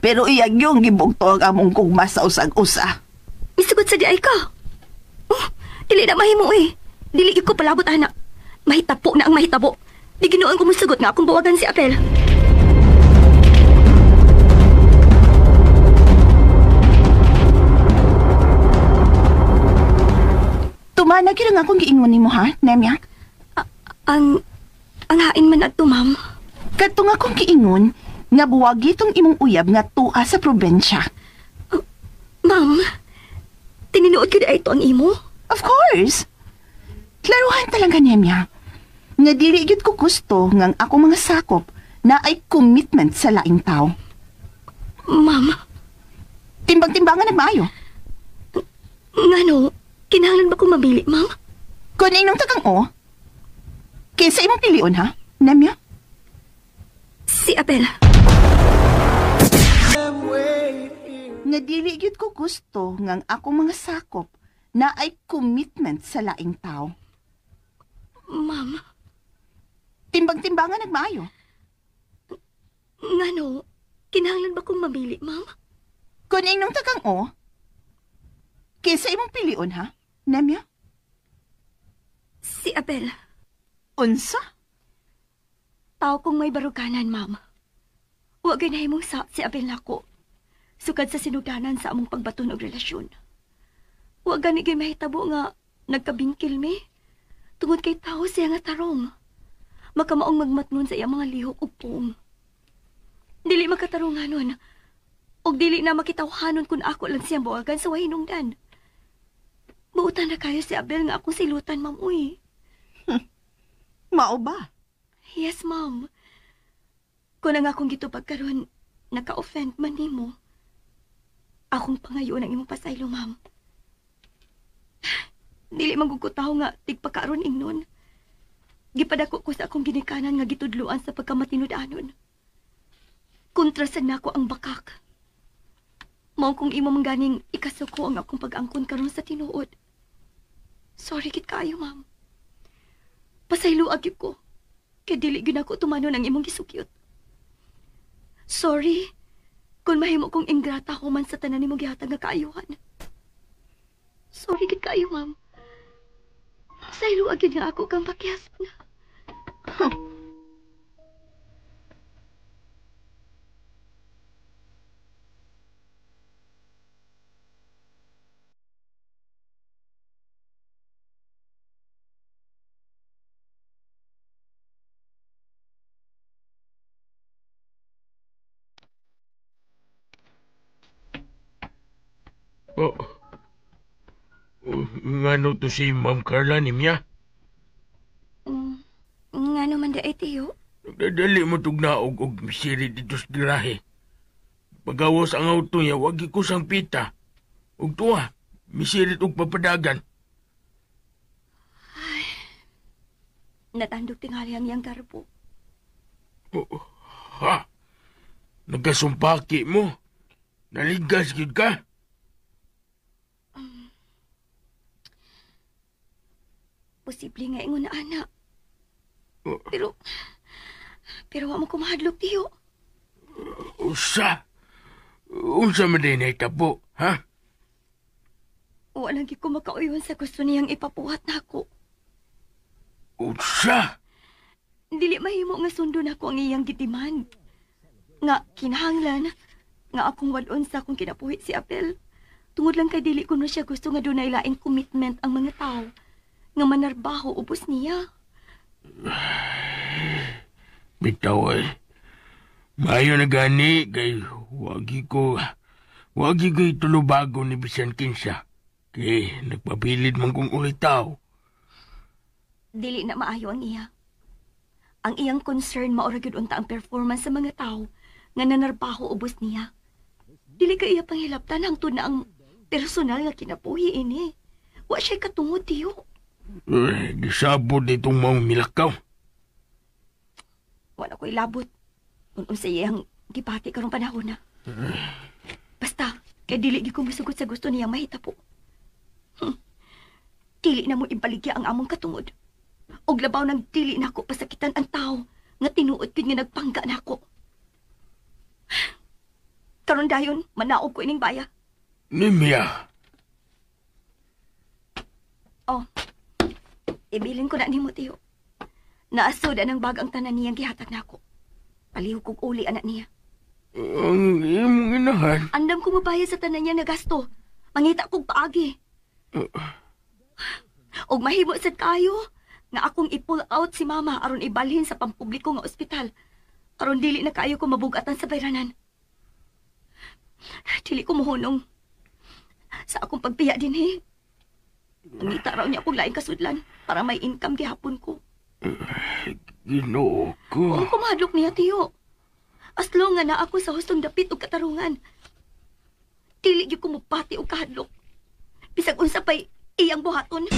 Pero iyag yung gibugto ang among kugmas sa usag-usa. Isugot sa di ay ka. Dili na mahimo Dili ko palabot anak. Mahitapo na ang mahitabo. Di ginoon ko musugot nga akong bawagan si Apel. Tumana gyud ang akong giingon nimo ha, Nemyak? Ang hain man ato, ma'am. Katong akong giingon, nga buwag itong imong uyab nga tua sa probensya. Ma'am, tininuod ko na ito ang imo? Of course. Klaruhan talaga niya. Nga dili gyud ko gusto ngang ako mga sakop na ay commitment sa laing tao. Ma'am. Timbang-timbangan na maayo. Ngano, kinahanglan ba kong mabili, ma'am? Kung inong tagang o, kaysa imong pilion, ha? Nemya? Si Abel. Nga dili gyud ko gusto ngang ako mga sakop na ay commitment sa laing tao. Ma'am. Timbang-timbangan nagmaayo. Ngano, kinahanglan ba kong mabili, ma'am? Kung inong tagang o, kaysa imong pilion, ha? Nemya? Si Abel. Unsa? Tao kong may baruganan, ma'am. Huwag ginahimong sa si Abel nako. Sukad sa sinugdanan sa among pagbaton og relasyon. Huwag gani kay mahitabo nga nagkabingkil mi. Tungod kay tao siya nga tarong. Makamaong magmatnon sa iyang mga lihok ug puong. Dili makatarunganon. Og dili na makitawhanon kung ako lang siyang buwagan sa wahinungdan. Buutan na kayo si Abel nga akong silutan, ma'am, uy. Mao ba? Yes, ma'am. Kung ang akong gitupag karon, naka-offend man nimo. Akong pangayon ang imong pasaylo, ma'am. Dili magugutaw nga tigpakaron ingnon. Gipadako ko sa akong ginikanan nga gitudluan sa pagkamatinud-anon. Kontra sa nako ang bakak. Mao kung imo mangganing ikasuko ang akong pag-angkon karon sa tinuod. Sorry kit kaayo, ma'am. Pasaylo agyud ko. Kay dili gyud ako tumanon ang imong gisukyot. Sorry kung mahimo kong ingrata human sa tanan nimong gihatag nga kaayuhan. Sorry kit kaayo, ma'am. Pasaylo agyud nga ako kang pakyas na. Oh. Ngano to si Ma'am Carla ni Mia? Ngano man da tiyo? Dali mo tugnaog og misiri dito sa garahe. Pagawas ang auto niya, wag ko sang pita. Og tuwa, misirit og papadagan. Ay, natandog tingali ang iyang garbo. Ha? Nagkasumpaki mo? Naligas yun ka? Posible nga ingon na anak. Pero wa mo kumahadlok tiyo. Unsa man din ay tabo, ha? Wala ko makauyon sa gusto niyang ipapuhat na ako. Unsa? Dili mahimo nga sundo na ako ang iyang gitiman. Nga kinahanglan, nga akong wadon sa akong kinapuhi si Abel. Tungod lang kay dili ko na siya gusto nga dunay laing commitment ang mga tao. Nga manarbaho ubos niya. Bitaw ay. Mayo na gani kay wagi ko itulubago ni bisan kinsa. Kay nagpabilid man kong ulitaw. Dili na maayo ang iya. Ang iyang concern maura gyud unta ang performance sa mga tao nga nanarbaho ubos niya. Dili ka iya panghilaptan hangtod na ang personal nga kinabuhi ini. Wa siya katungod tiyo. Gisabot itong mga milakaw. Wala ko'y labot. Kung sa iyang gipati karong panahon na. Basta, kay dili ko masugot sa gusto niya mahita po. Dili na mo ibaligya ang among katungod. Og labaw ng dili na ako pasakitan ang tao nga tinuod yun nga nagpangga na ako. Karon dayon, manaog ko ining baya. Nimya. Oh, ibilin ko na ni mo, tiyo. Naasod ang bagang tanan niyang gihatag na ako. Palihog kong uli anak niya. Ang imong inahan. Andam ko mabaya sa tanan niya na gasto. Mangita kong paagi. Og mahimo sad kayo nga akong i-pull out si mama aron ibalhin sa pampubliko nga ospital. Aron dili na kaayo ko mabugatan sa bayranan. Dili ko mohunong sa akong pagpiya din Nangita raw niya akong laing kasudlan para may income gihapon ko. Ginoo ko. Oo, kumadlok niya, tiyo. Aslo nga na ako sa hustong dapit o katarungan. Dili gyud ko mupati o kahadlok. Bisag unsa pa'y iyang buhaton.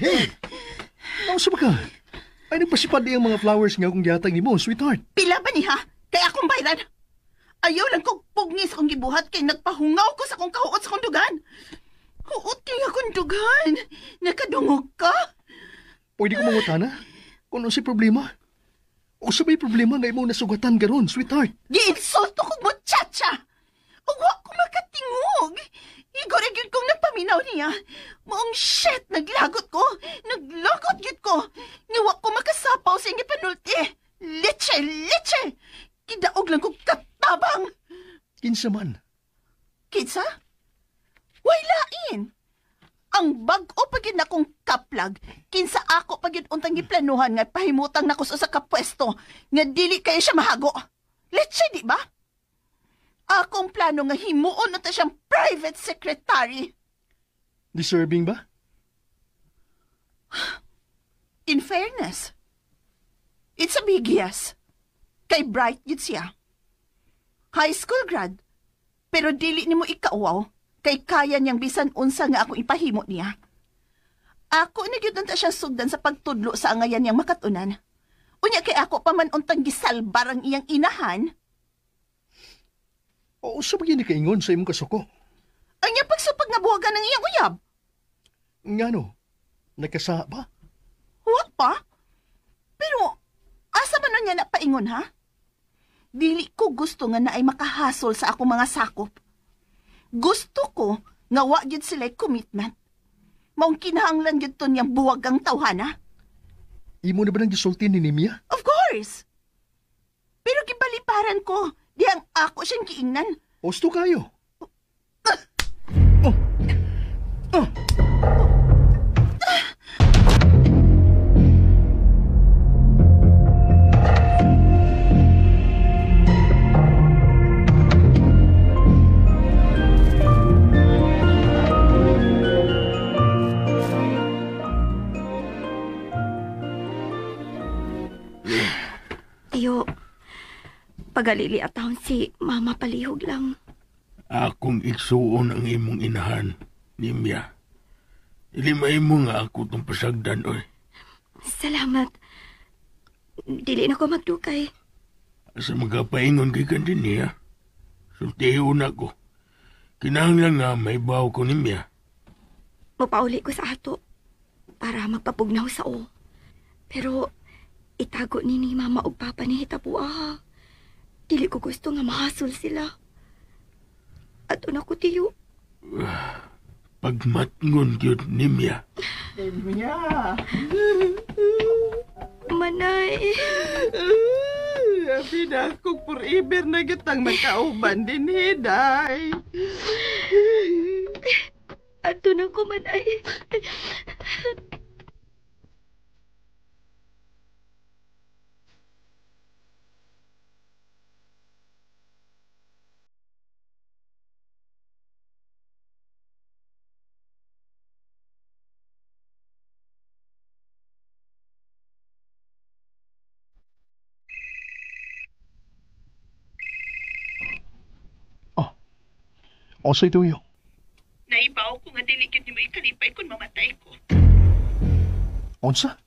Hey! Nausa ba ka? Ay, nagpasipad ang mga flowers nga akong gihatag ni mo, sweetheart. Pila ba niha? Kaya akong bayran. Ayaw lang kong pugnis akong gibuhat kay nagpahungaw ko sa akong kahuot sa kundugan. Huot kay akong dugan. Nakadungog ka? Pwede ko mangutana? Kung ano si problema? O sabay problema nga imo nasugatan karon, sweetheart? Giinsulto ko, muchacha! Uwa ko makatingog. Igoragid kong nagpaminaw niya. Moong shit, naglagot ko. Naglagot yun ko. Niwa ko makasapaw sa inyo panulti. Leche! Kidaog lang kong katabang. Kinsa man? Kinsa? Wailain. Ang bag-o pagin akong kaplag. Kinsa ako pagin untang giplanuhan nga pahimutang na ko sa kapwesto. Nga dili kayo siya mahago. Leche, di ba? Akong plano nga himuon na ta siyang private secretary. Deserving ba? In fairness, it's a big yes. Kay bright yun siya. High school grad, pero dili ni mo ikauwaw, kay kaya niyang bisan unsa nga akong ipahimo niya. Ako nagyudan ta siya sugdan sa pagtudlo sa angayan niyang makatunan. Unya kay ako pa man untang gisalbar ang iyang inahan. O sa bagay ni kaingon sa imong kasuko? Ang iyang pagsupag nga buwagan ng iyang uyab. Nga no? Nagkasa ba? Huwag pa. Pero, asa man nun niya na paingon, ha? Dili ko gusto nga na ay makahasol sa akong mga sakop. Gusto ko nga wa gyud sila'y commitment. Maong kinahanglan gyud to niyang buwagang tawhana. Imo na ba nang gisulti ni Nimia? Of course! Pero gibaliparan ko, dihang ako siyang giingnan. Osto kayo. Tiyo, pagalili atahon si Mama palihog lang. Akong igsuon ang imong inahan, Nimya. Ilimay mo nga ako itong pasagdan, oy. Salamat. Dili na ko magdukay. Asa magapaingon kay kandin niya. Sultiho na ko. Kinahanglan nga may baw ko, Nimya. Mapauli ko sa ato para magpapugnaw sa o. Pero itago ni Mama ug Papa ni Hitapua. Dili ko gusto nga mahasol sila. Ato na ko, tiyo. Pagmatngon yun, Nimya. Nimya. Manay. Abi na kung forever na kitang magkauban din, Hiday. Ato na ko, Manay. O sa ito yun? Naibaw ko nga dili gyud nimo ikalipay kung mamatay ko. Onsa?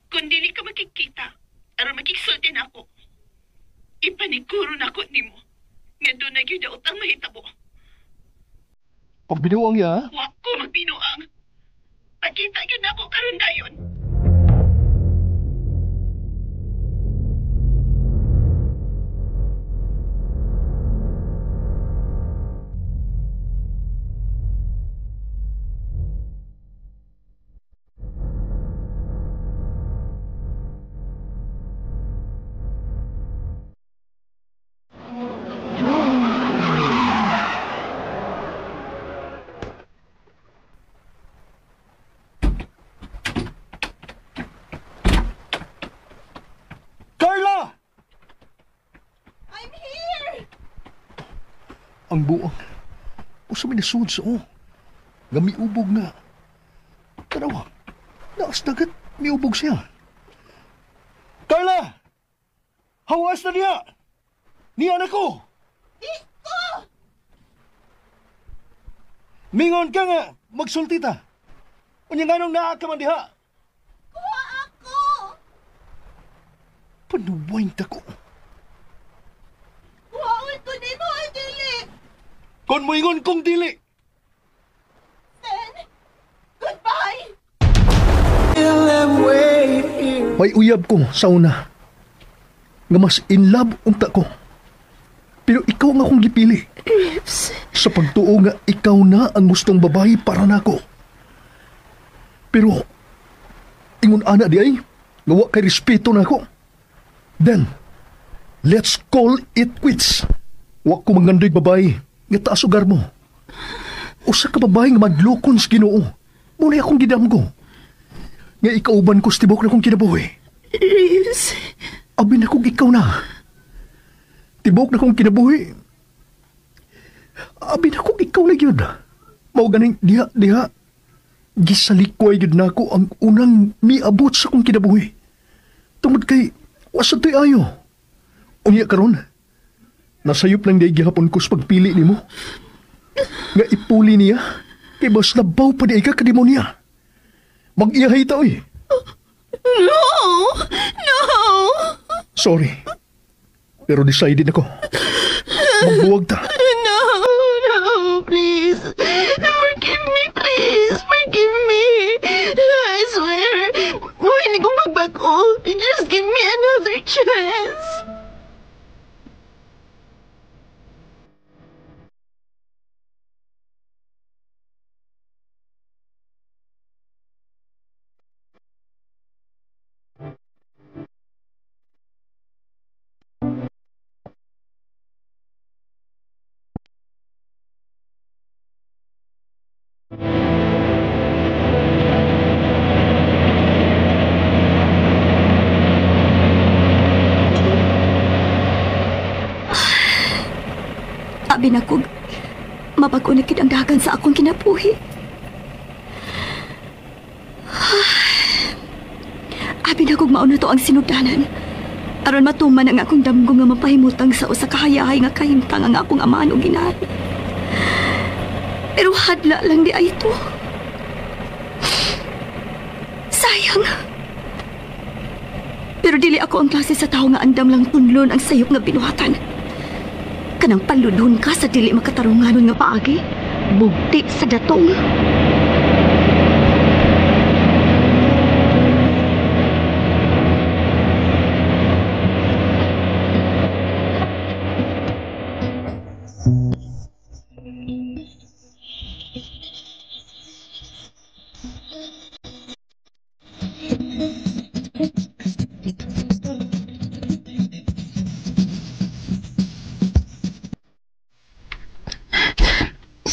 Kung dili ka makikita, aron makiksulti na ako. Ipaniguro na ako nimo. Nga doon na gyud utang mahitabo. Pagbinuang ya? Wa ko magbinuang. Pagkita gyud na ako karon dayon. Ang buang. O sa minasod sa o. Nga miubog nga. Tanawa. Naas dagat. Miubog siya. Carla! Hawas na niya! Niya na ko! Iko! Mingon ka nga! Magsulti ta! Unya nga nung naa ka man diha! Kuha ako! Panuwain ta ko! Kuhaon ko ni mo, dili! Kon mo ingon kong dili! Then, goodbye! May uyab ko sa una. Nga mas in love unta ko. Pero ikaw nga akong gipili. Sa pagtuo nga ikaw na ang gustong babae para nako. Pero ingon ana di ay nga wa kay respeto nako. Then let's call it quits. Wa ko mangandoy babae nga taas ugar mo. Usa ka babae nga madlokon sa Ginoo. Muna akong gidamgo. Nga ikauban ko stibok na kong kinabuhi. Reeves. Abi na kong ikaw na. Tibok na kong kinabuhi. Abi na kong ikaw na yun. Mao ganing diha. Gisalikoy yun na ako ang unang miabot sa kong kinabuhi. Tungod kay wasa to'y ayo. Unya karon. Nasayop lang day gihapon ko sa pagpili ni mo. Nga ipuli niya. Kay bas nabaw pa di ka kademonya. Mag-iyahay tao eh. No! No! Sorry. Pero decided ako. Magbuwag ta. No! No! Please! Forgive me, please! Forgive me! I swear! Hindi ko magbago. Just give me another chance! Abi na kog mabago na kid ang dagan sa akong kinabuhi. Abi na kog mauna to ang sinugdanan. Aron matuman ang akong damgo nga mapahimutang sa usa ka hayahay nga kahimtang ang akong amaan ug inahan. Pero hadla lang di ay ito. Sayang. Pero dili ako ang klase sa tao nga andam lang tunlon ang sayop nga binuhatan. Kanang paludhon ka sa dili makatarunganon nga paagi, bugti sa datong.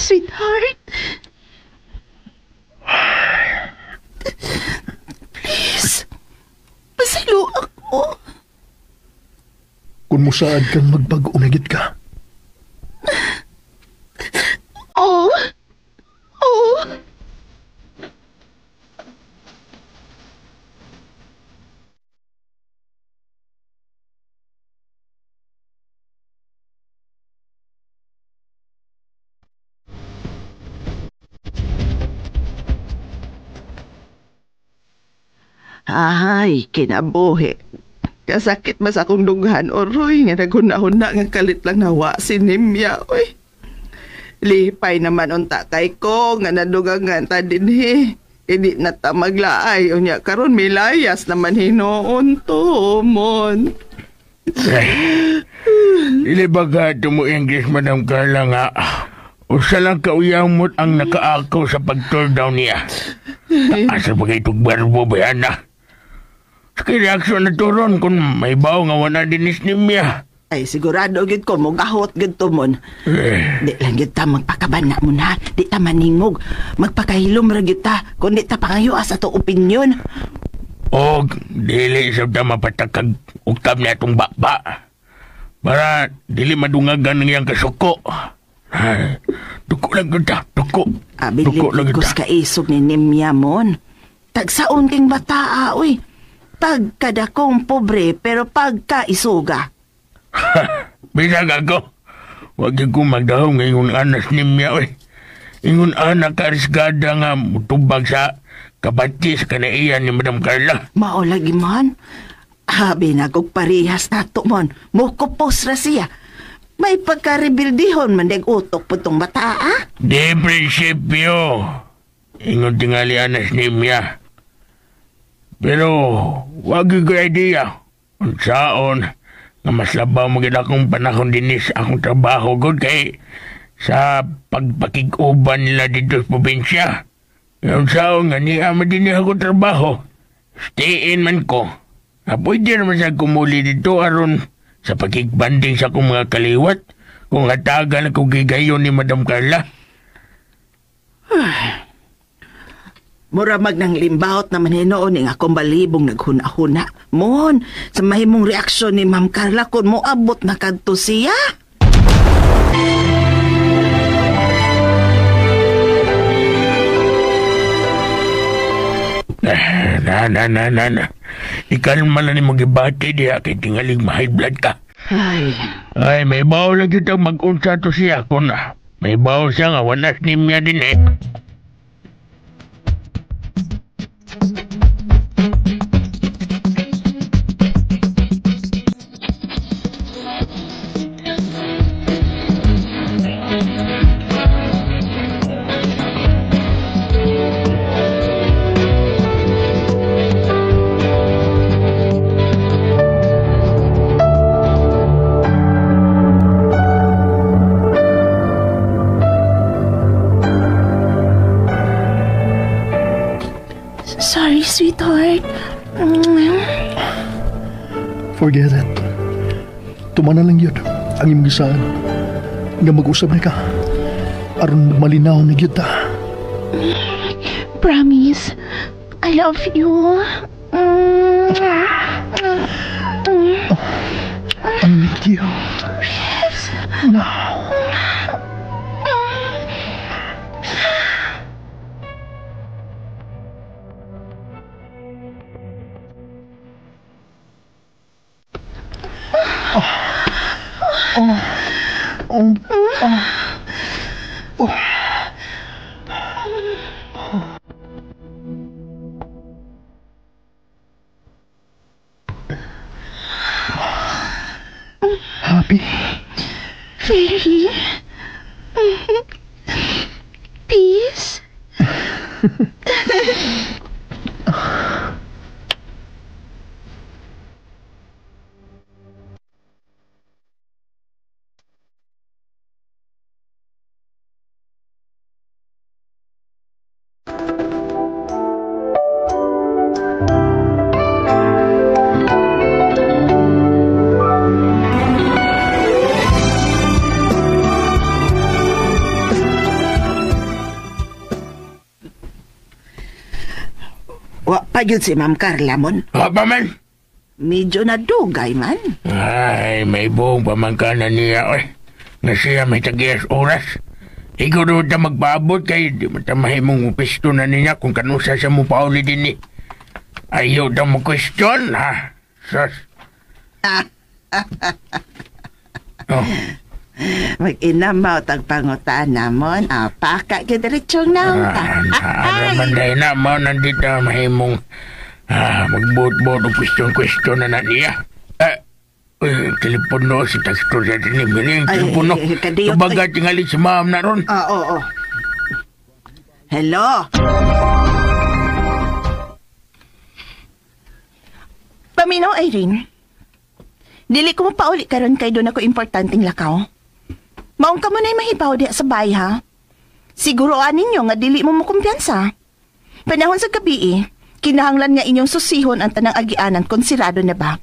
Sweetheart. Please. Pasilo ako. Kung musaad kang magbago umigit ka. Oh. Ay, kinabuhi. Kasakit mas akong dughan, oroy, nga naghuna-huna nga kalit lang nawa si Nimya, oy. Lipay naman unta kay ko, nga nadugangan ta dinhi. Hindi na ta maglaay, unya karon milayas naman hinoon to, mon. Dili ba ka mo English, Madam Carla nga? Usa lang kauyamot ang nakaakaw sa pag-turn down niya. Asa ba kayo barbo ba yan na? Kaya reaksyon na turon kung may baw nga wana dinis nimya. Ay, sigurado gid ko mo gahot gid to mon. Di lang gid ta magpakabana mo na. Di ta maningog. Magpakahilom ra gid ta. Kung di ta pangayo sa to opinion. Og, dili sa ta mapatakag uktab niya itong bakba. Para dili madungagan ng iyang kasuko. Ay, tuko lang kita, tuko. Tuko lang Abiligos kita. ka isog ni Nimya mon. Tagsaon king bataa, uy. Pagkadakong pobre, pero pagka isuga. Bisag ako. Huwag ko magdahong ngayon anas nimya, oy. Ingon anak karisgada nga mutubag sa kabatis ka na iyan ni Madam Carla. Mao lagi man. Habi na kog parehas nato mon. Mukupos ra siya. May pagka-rebildihon man deg utok putong bataa. Di prinsipyo. Ingon tingali anas nimya. Pero wag ko idea. Unsaon nga mas labaw magid akong panahon dinis akong trabaho gud kay sa pagpakig-uban nila dito sa probinsya. Unsaon nga niya din ako trabaho. Stayin man ko. Pwede naman sa kumuli dito aron sa pakigbanding sa akong mga kaliwat kung hatagan ako gigayon ni Madam Carla. Muramag ng limbawot naman hinoon ng akong balibong naghuna-huna. Mon, sa mahimong reaksyon ni Ma'am Carla kung moabot na kadto siya. Na. Ikalma na ni mong ibati diya kay tingaling ma-high blood ka. Ay, may bawo lang kita mag-unsa to siya ko na. May bawo siya nga, wanas nimya din eh. Sorry, sweetheart. Forget it. Tumana lang yun ang imong gisaan. Nga mag-usap na ka. Aron malinaw na yun ta. Promise, I love you. I need you. Yes. Now. Happy? Very. Peace. Wa pa yun si Ma'am Carla mon. Apa man? Medyo nadugay man. Ay, may buong pamangkanan niya, oy. Nga siya may tagiyas oras. Ikaw doon ta magpaabot kay di mo ta mahimong pisto na niya kung kanusa siya mo pauli din ni. Ayaw daw mo question, ha? Sus. Oh. Mag-inamaw tagpangutana mon. Paka kidiritsong na. Araman dahil na mo nandito mahimong magbuot-buot o question na niya. Telepono si Tastor sa tinibiling. Telepono. Kabagat yung alit si ma'am na ron. Oo. Hello? Paminaw, Irene. Dili ko mo pauli karon kay doon ako importanteng lakaw. Maong ka mo na'y mahibaw diya sa bay, ha? Siguroan ninyo nga dili mo makumpiyansa. Panahon sa gabi kinahanglan nga inyong susihon ang tanang agianan kung sirado na ba.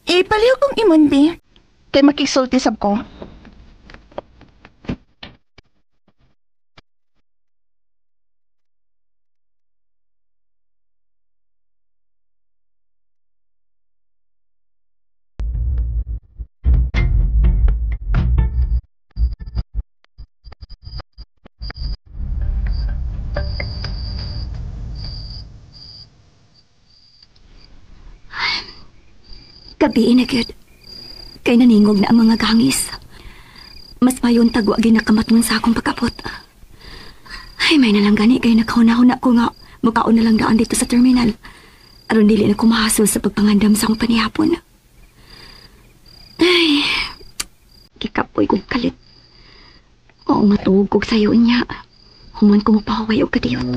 Ipaliw kong imundi. Kay makisulti sab ko. Gabi na gyud. Kay naningog na ang mga gangis. Mas mayon tagwa ginakamatman sa akong pagkapot. Ay, may nalang gani kay nakahuna-huna ko nga makaon na lang daan dito sa terminal. Aron dili na kumahasol sa pagpangandam sa akong panihapon. Ay, kikapoy kong kalit. Oo, matuog kong sayo niya. Human ko mapahaway o kadiyot.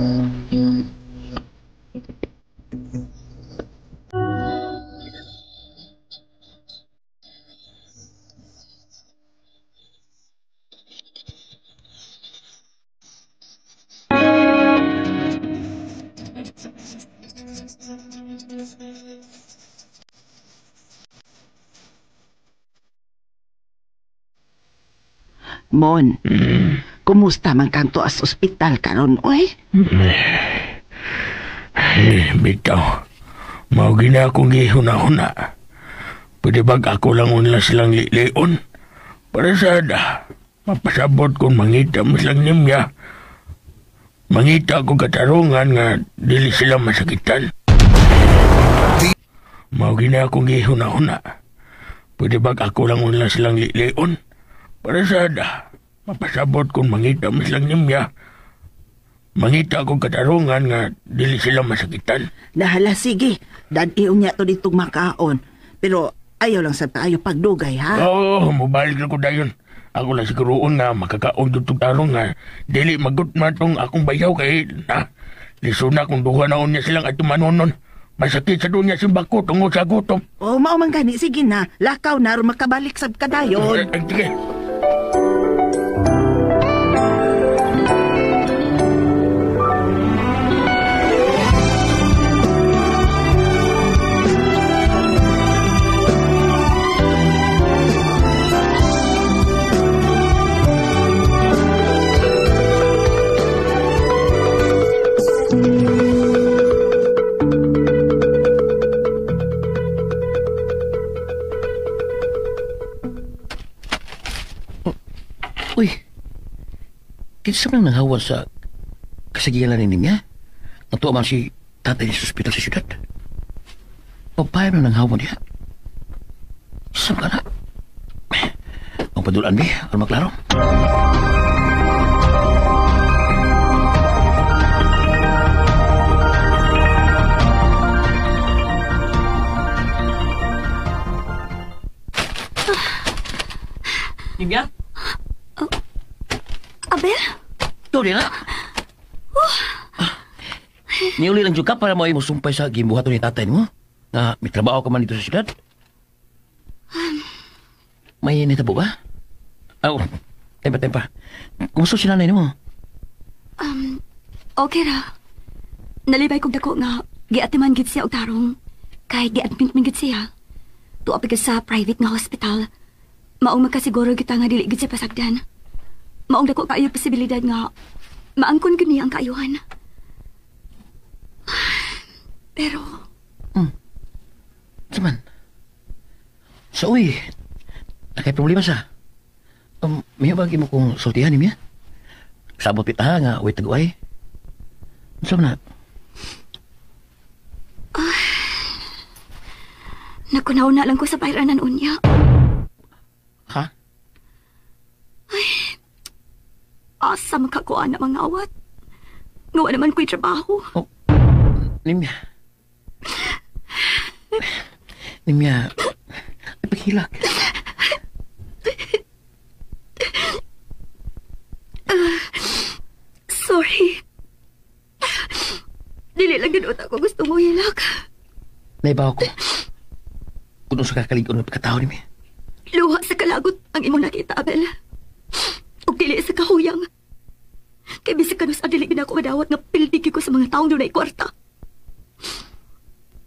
Mon, kumusta man kanto as ospital karon oy? Bitaw, mao gina akong gihuna-huna. Pwede bag ako lang unla silang lileon? Para sada, mapasabot kung mangita mo silang nimya. Mangita ako katarungan nga dili sila masakitan. Mao gina akong gihuna-huna. Pwede bag ako lang unla silang lileon? Para sada, mapasabot kung mangita mo silang nimya. Mangita akong katarungan nga dili sila masakitan. Nahala, sige. Dad-iong niya to ditong makaon. Pero ayaw lang sa tayo pagdugay, ha? Oo, mabalik na ko dayon. Ako lang siguroon nga makakaon ditong tarong nga dili magutman tong akong bayaw kay na. Liso na kung duha naon niya silang at manonon. Masakit sa doon niya simbako tungod sa gutom. Oo, maumang gani. Sige na. Lakaw na ron makabalik sa kadayon. Sige. Uy, kinsa man nanghawan sa kasagilan ni niya? Natuwa man si tatay sa ospital sa syudad. Papayam na nanghawan niya. Isang ka na. Ang padulaan mi, ang maklaro. Nimya? Abel? Ito din na. Niuli lang juga para mo ay musumpay sa gimbuhato ni tatay mo. Na may trabaho ka man dito sa syudad. May nitabo ba? Oh, tempa. Kumusta si nanay mo? Okay ra. Nalibay kong dako nga giatiman gid siya og tarong. Kay giadmit man gid siya. Tuwa pa sa private nga hospital. Maong magkasiguro kita nga dili gid siya pasagdan. Maong dako kaayo posibilidad nga maangkon gid niya ang kaayuhan. Pero Saman? So, uy, nakay problema sa. May bagi mo kong sultihan niya? Sabot pita nga, uy taguay. Saan na? Nakunaw na lang ko sa bayranan unya. Ha? Ay, asa makakuha na mga awat. Ngawa naman ko'y trabaho. Oh, Nimya. Nimya, ipaghilak. Sorry. Dili lang ganun ako gusto mo hilak. Naibaw ko. Kung sa kakaligon ng pagkatao ni Mia. Luha sa kalagot ang imong nakita, Abel. Ug dili sa kahuyang. Kay bisig kanus dili gid ako madawat nga piltiki ko sa mga taong dunay kwarta.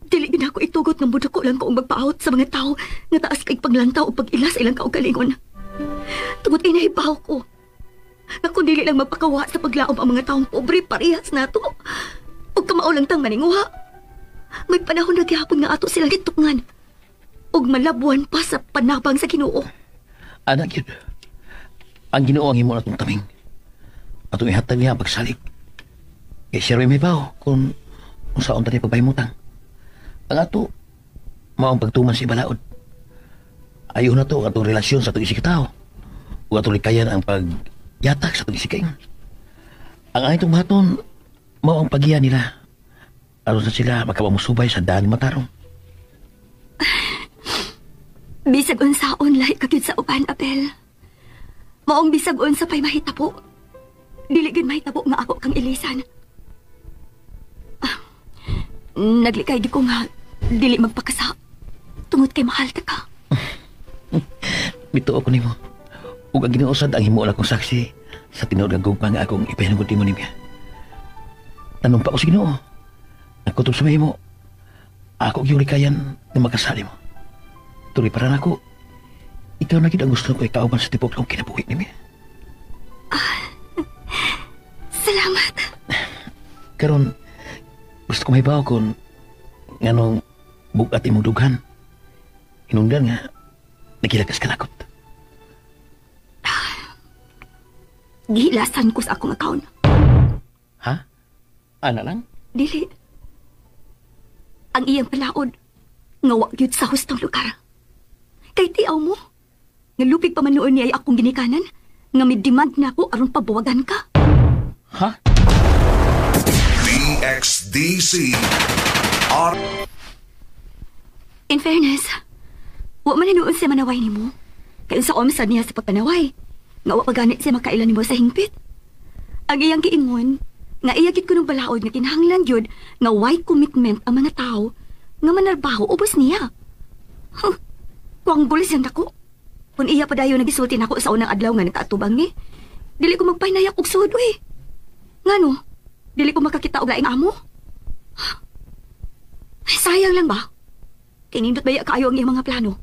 Dili gid ako itugot nga budako lang ko magpaahot sa mga tao nga taas kay paglantaw o pag-ila sa ilang kaugalingon. Tungod inahibaw ko. Nga kung dili lang magpakawa sa paglaom ang mga taong pobre parehas nato. Ug kamao lang tang maninguha. May panahon na gihapon nga ato silang gitukngan. Ug malabuan pa sa panabang sa Ginoo. Anak yun. Ang Ginoo ang himo natong taming. Atong ihatag niya ang pagsalig. Kaya siya rin may baw kung saan tayo pagpahimutang. Ang ato, maong pagtuman sa ibalaod. ayaw na to atong relasyon sa itong isikataw. O atong likayan ang pagyatak sa itong isikay. Ang ayon itong maton, mao ang paghiya nila. Aron sa sila makapamusubay sa daan ni Matarong. Bisag unsaon lahi kagid sa uban, Abel. Maong bisag unsa pay mahitabo. Dili gid mahitabo nga ako kang ilisan. Naglikay di ko nga dili magpakasa. Tungod kay mahal ta ka. Bituo ko nimo. Ug ang ginuusad ang himo akong saksi sa tinuod nga gugma nga akong ipahinugod nimo niya. Tanong pa ko sa Ginoo. Ang kutob sa mahimo, ako yung likayan na makasali mo. Tuloy para nako, ikaw na gid ang gusto ko ikauban sa tipok ng kinabuhi ni Mia. Salamat. Karon, gusto ko mahibaw kung nganong bugat imong dughan. Hinungdan nga, nagilagas ka lakot. Gihilasan ko sa akong account. Ha? Ana lang? Dili. Ang iyang palaod, nga wa gyud sa hustong lugar. Kay tiaw mo, nga lupig pa man noon niya akong ginikanan, nga may demand na ako aron pabuwagan ka. Ha? DXDC R. In fairness, wa man noon siya manaway ni mo. Kaya sa omsad niya sa pagpanaway, nga wa paganit siya makailan ni mo sa hingpit. Ang iyang giingon, nga iyagit ko ng balaod nga kinahanglan yun nga why commitment ang mga tao nga manarbaho ubos niya. Huh, kuang bulis yan ako. Kung iya pa dayo nagisulti na ako sa unang adlaw nga nagkaatubang ni, dili ko magpahinayak og suod, we. Ngano, dili ko makakita og laing amo. Ay, sayang lang ba? Kinindot baya kaayo ang iyang mga plano.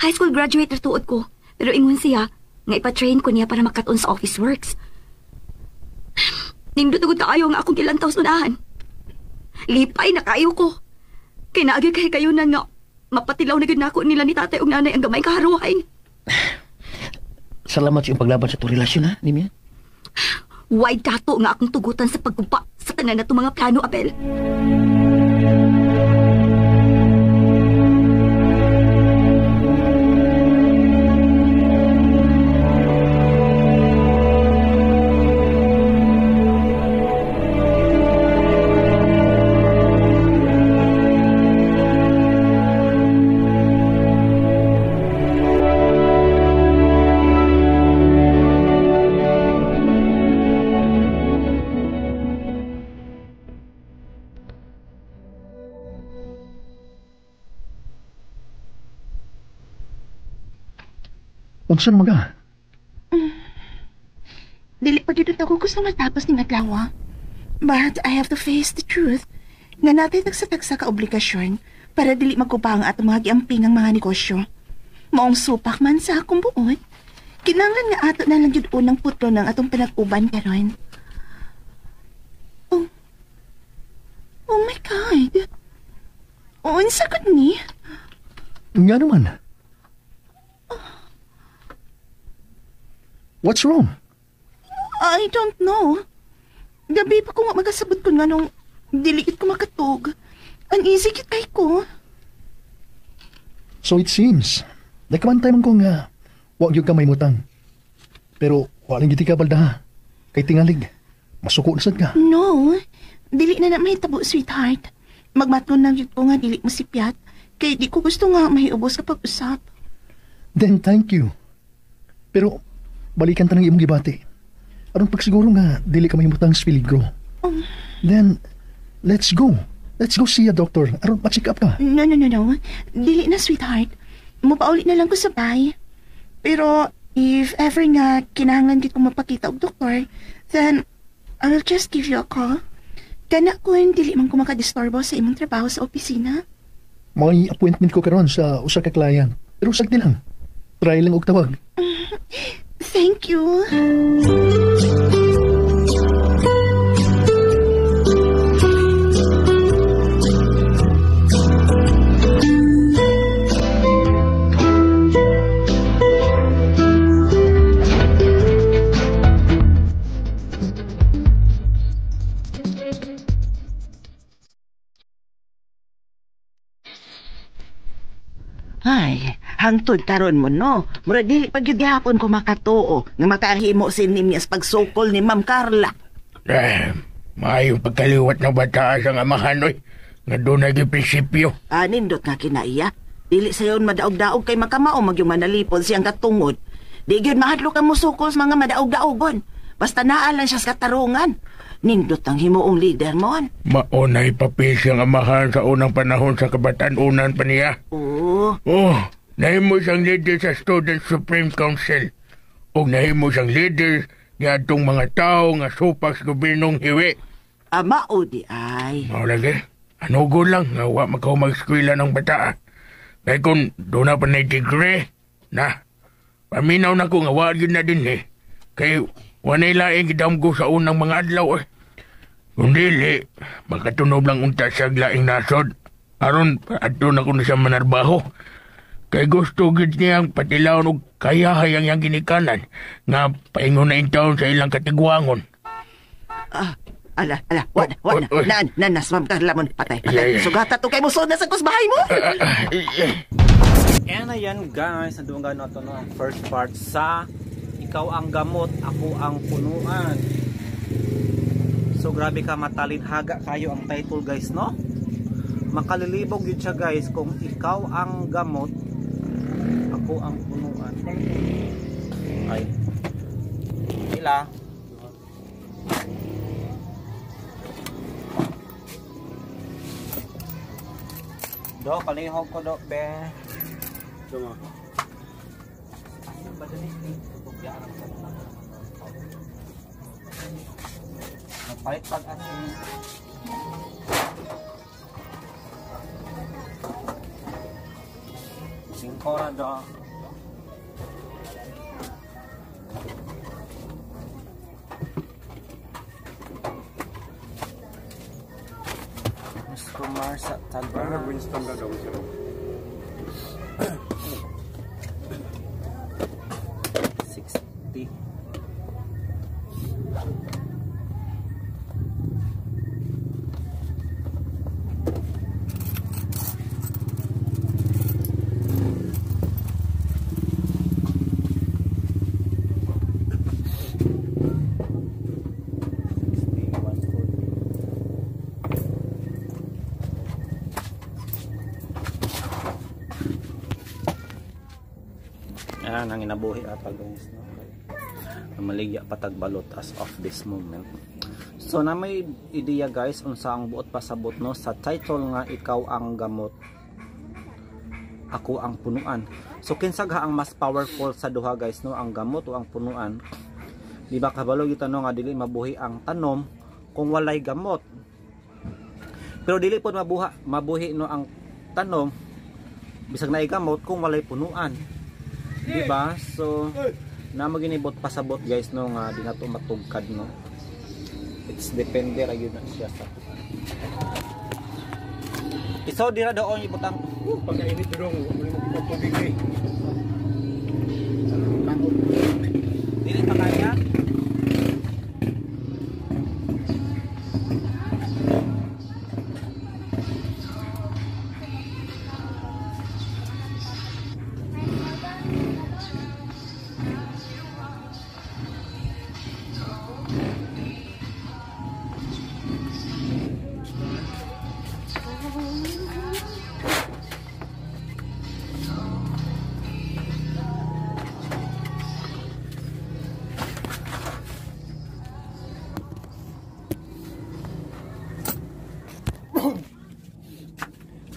High school graduate na tuod ko, pero ingon siya nga ipatrain ko niya para makaton sa office works. Nindot agad kaayo nga akong ilang taon unahan. Lipay na kayo ko. Kinaagi kay kayo na nga mapatilaw na gid nako nila ni tatay ug nanay ang gamay kaharuhay. Salamat sa iyong paglaban sa itong relasyon, ha, Nimia? Why dato nga akong tugutan sa pagguba sa tanan na itong mga plano, Abel? Unsa naman ka? Dili pa gid ako gusto matapos ning adlaw. But I have to face the truth nga natin tagsa-tagsa ka obligasyon para dili magkubang atong mga giampingang mga negosyo. Maong supak man sa akong buot, kinahanglan nga ato na lang jud unang putlo ng atong pinag-uban karon. Oh my God! Unsa gud ni? Nga naman. What's wrong? I don't know. Gabi pa ko nga magasabot ko nga nung dilikit ko makatog. Uneasy kitay ko. So it seems, nakamantay man ko nga wag yung kamay mutang. Pero walang giti ka balda ha. Kay tingalig, masuko na sad ka. No, dili na mahitabo, sweetheart. Magmaton lang yun ko nga dili mo sipyat. Kay di ko gusto nga mahiubos sa pag-usap. Then thank you. Pero balikan ta ng imong gibati. Aron pagsiguro nga dili ka mahimutang sa peligro. Then let's go. Let's go see a doctor. Aron pa-check up ka. No. Dili na, sweetheart. Mupauli na lang ko sa bahay. Pero if ever nga kinahanglan gid ko mapakita og doktor, then I'll just give you a call. Kana kung dili man ko makadisturbo sa imong trabaho sa opisina. May appointment ko karon sa usa ka client. Pero sagdi lang. Try lang og tawag. Thank you. Hangtod karon mo no. Mura dili pag gyud gihapon ko makatuo nga makahimo si Nimyas pagsukol ni Ma'am Carla. Maayong pagkaliwat ng bata sa amahan oy. Nga doon naging prinsipyo. Nindot nga kinaiya. Dili sayon madaog-daog kay makamao magyung manalipod siyang katungod. Di gyud mahadlo ka mo sukol sa mga madaog-daogon. Basta naalan siya sa katarungan. Nindot ang himuong leader mo. Maunay papel siyang amahan sa unang panahon sa kabataan-unan pa niya. Oo. Nahimo siyang leader sa Student Supreme Council. O nahimo siyang leader nga itong mga tao nga supak sa gobernong hiwi. Mao di ay. Mao lagi. Anugo lang nga wa magkaumag-eskwela ng bata. Kaya kung doon na pa na degree, na, paminaw na ko nga wa yun na din eh. Kaya wanay laing gidamgo sa unang mga adlaw eh. Kung dili, makatunob lang unta siya laing nasod. Aron, ato na ko na siya manarbaho. Kaya gusto gid niyang patilaon og kayahayang yang ginikanan nga paingon na intaon sa ilang katigwangon. Ala, wala. Nanas, Ma'am Carla mo patay. Sugata to kay musod na sa kusbahay mo. And ayan guys, nandun nga na ito no, ang first part sa Ikaw ang Gamot, Ako ang Punuan. So grabe ka matalidhaga kayo ang title guys no. Makalilibog yun siya guys kung ikaw ang gamot, ako ang punuan. Ay ila do, kalihog ko do, be. Duma. Napalit pag asin. Singkora do. Kumar sa Tagbara. Ano Winston na daw siya? 60. Ang inabuhi ata guys no? Maligya patagbalot as of this moment. So na may ideya guys unsa ang buot pasabot no sa title nga Ikaw ang Gamot, Ako ang Punuan. So kinsa ang mas powerful sa duha guys no, ang gamot o ang punuan? Di ba kabalo yung tanong nga dili mabuhi ang tanom kung walay gamot, pero dili po mabuhi no ang tanom bisag naay gamot kung walay punuan. Diba? So na maginibot pasabot guys no nga di nato matugkad no. It's depende ra gyud na siya sa. Isaw dira doon ibutang pagkainit dong mo tubig eh. Dili pa kaya.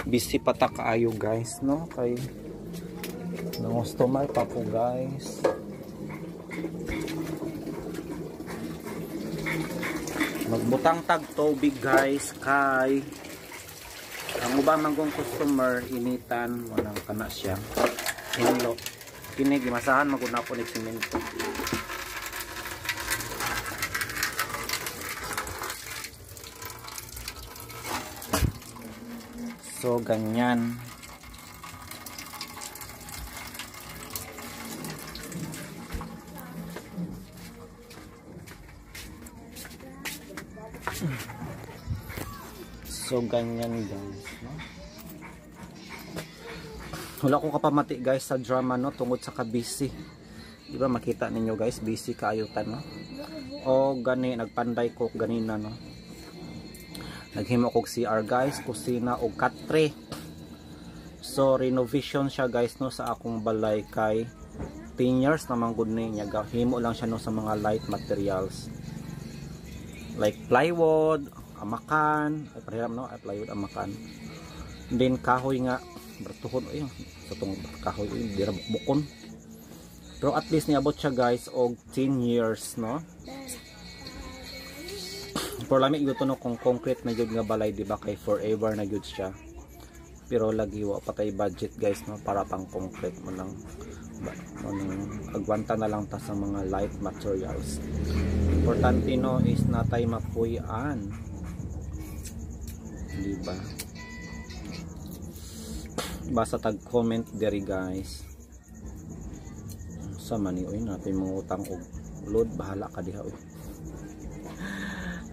Busy pata kaayo guys no kay customer pa po guys. Magbutang tag tubig guys kay ang ubang manggong customer initan walang kana siya hinlo kini gimasahan maguna po ni semento. So ganyan. So ganyan guys no? Wala ko kapamati guys sa drama no tungod sa busy. Di ba makita ninyo guys, busy kaayutan no. O gani nagpanday ko ganina no. Naghimo kog CR guys, kusina og katre. So renovation siya guys no sa akong balay kay 10 years naman gud ni niya. Himo lang siya no sa mga light materials. Like plywood, amakan, ay pareham no, at plywood amakan. Then kahoy nga bertuhon ay sa tong kahoy dira bukon. Pero at least niabot siya guys og 10 years no. Pero lami gyud no kung concrete na gyud nga balay di ba kay forever na gyud siya. Pero lagi wa patay budget guys no para pang concrete mo lang. Agwanta na lang ta sa mga light materials. Importante no is natay mapuy-an. Di ba? Basta tag comment diri guys. Sa mani oy natin mga utang og load bahala ka diha oy.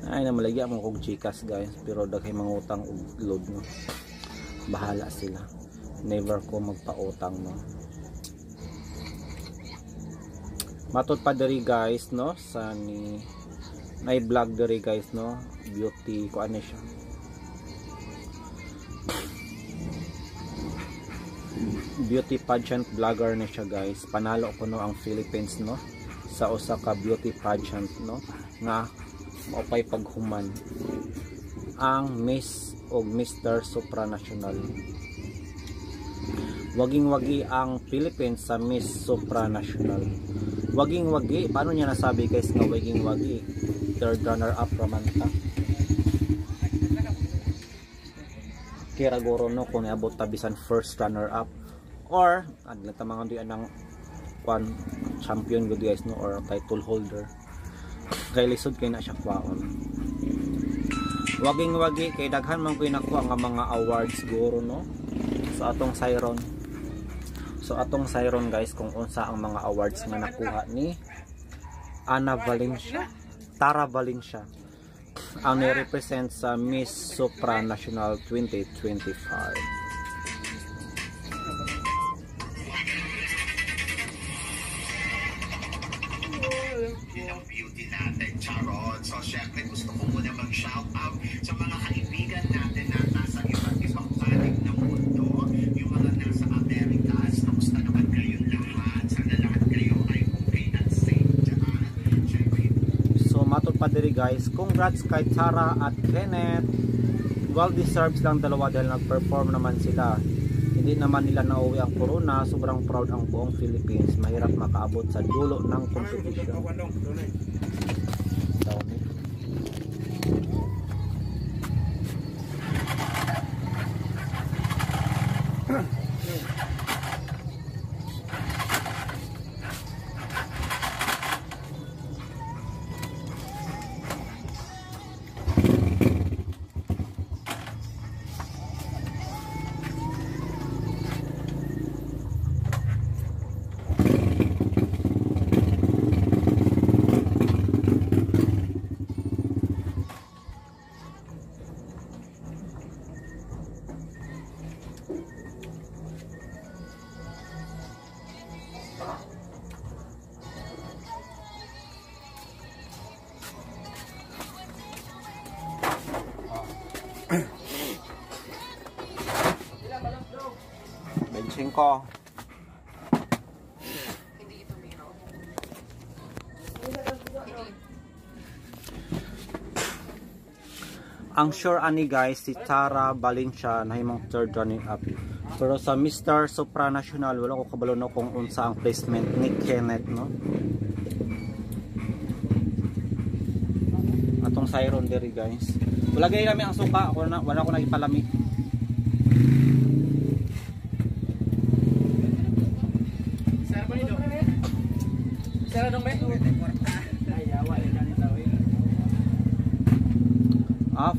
Ay na malagya mo og Gcash guys pero daghay mga utang og load no. Bahala sila. Never ko magpautang no. Matod pa diri guys no sa ni may vlog diri guys no beauty ko ano siya. Beauty pageant vlogger na siya guys. Panalo ko no ang Philippines no sa usa ka beauty pageant no nga maupay paghuman ang Miss o Mr. Supranational. Waging-wagi ang Philippines sa Miss Supranational. Waging-wagi, paano niya nasabi guys nga waging-wagi? Third runner up raman ta. Kira goro no kung niabot tabisan first runner up or nagtamangan doon ang champion good guys no or title holder. Kay lisod kay na siya kwaon. Waging-wagi kay daghan man koy nakuha nga mga awards guro no sa atong Siron. So atong Siron guys kung unsa ang mga awards nga nakuha ni Ana Valencia, Tara Valencia ang ni-represent sa Miss Supranational 2025. So syempre gusto ko muna mag-shout out sa mga kaibigan natin na nasa iba't ibang panig ng mundo, yung mga nasa Amerikas. Kamusta naman kayo lahat? Sana lahat kayo ay okay and safe dyan. So matod pa diri guys, congrats kay Tara at Kenneth. Well deserved lang dalawa dahil nag-perform naman sila. Hindi naman nila nauwi ang corona. Sobrang proud ang buong Philippines. Mahirap makaabot sa dulo ng competition. Benching ko. Ang sure ani guys si Tara Valencia na himong third running up. Pero sa Mr. Supranational wala ko kabalo no kung unsa ang placement ni Kenneth no. Atong Siron diri guys. Wala gay nami ang suka, wala ko nagipalami.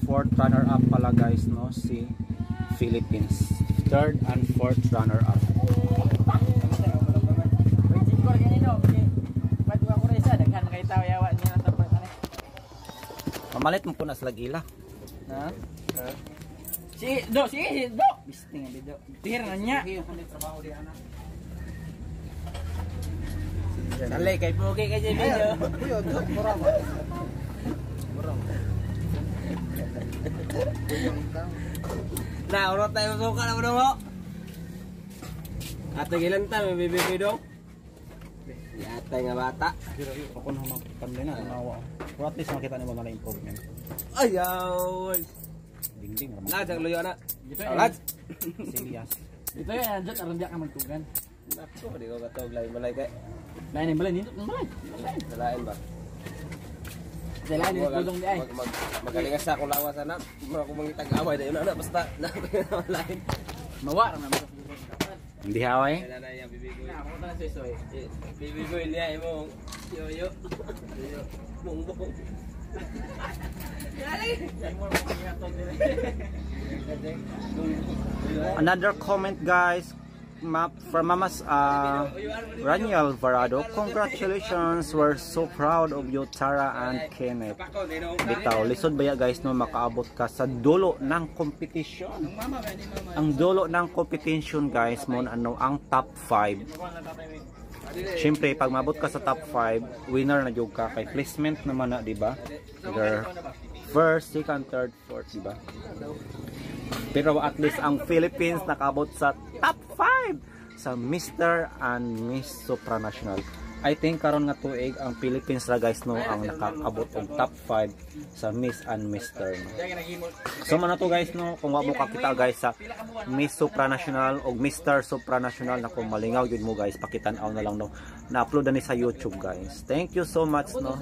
Fourth runner up pala guys no si Philippines. Third and fourth runner up. Pamalit mo po na slag ila. Ha? Si Do. Bisting ang Do. Tira na niya. Dali kay Pogi kay video. Murang. Nah, urut tayo suka na mo. Ato gilan ta may bibig dong. Yatay nga bata. Ako na magpandai na nawa. Pero at least makita nimo na improvement. Ayaw. Ding. Lad ang luyo na. Lad. Serious. Ito yan, dyan arandya ka magtugan. Ako, di ko katog lain balay kay. Lain yung balay, nindot ng balay. Dalain ba? Dalain yung pulong di ay. Magaling sa akong lawas anak. Mo ako mangitag away dayon na basta na lain. Mawa ra naman. Hindi haway. Na yang bibigoy. Na ako ta soy. Bibigoy niya imo. Yo. Mong. Another comment guys from Mamas Raniel Varado. Congratulations, we're so proud of you Tara and Kenneth. Bitaw, lisod ba ya guys no makaabot ka sa dulo ng competition. Ang dulo ng competition guys mo ano ang top 5. Siyempre, pag mabot ka sa top 5, winner na jud ka kay placement naman na, di ba? Either first, second, third, fourth, di ba? Pero at least ang Philippines nakabot sa top 5 sa Mr. and Miss Supranational. I think karon nga tuig ang Philippines ra guys no ang nakakabot og top 5 sa Miss and Mr. no. So man to guys no kung wa mo kakita guys sa Miss Supranational og Mr. Supranational na kung malingaw gyud mo guys pakitan-aw na lang no. Na-upload na ni sa YouTube guys. Thank you so much no.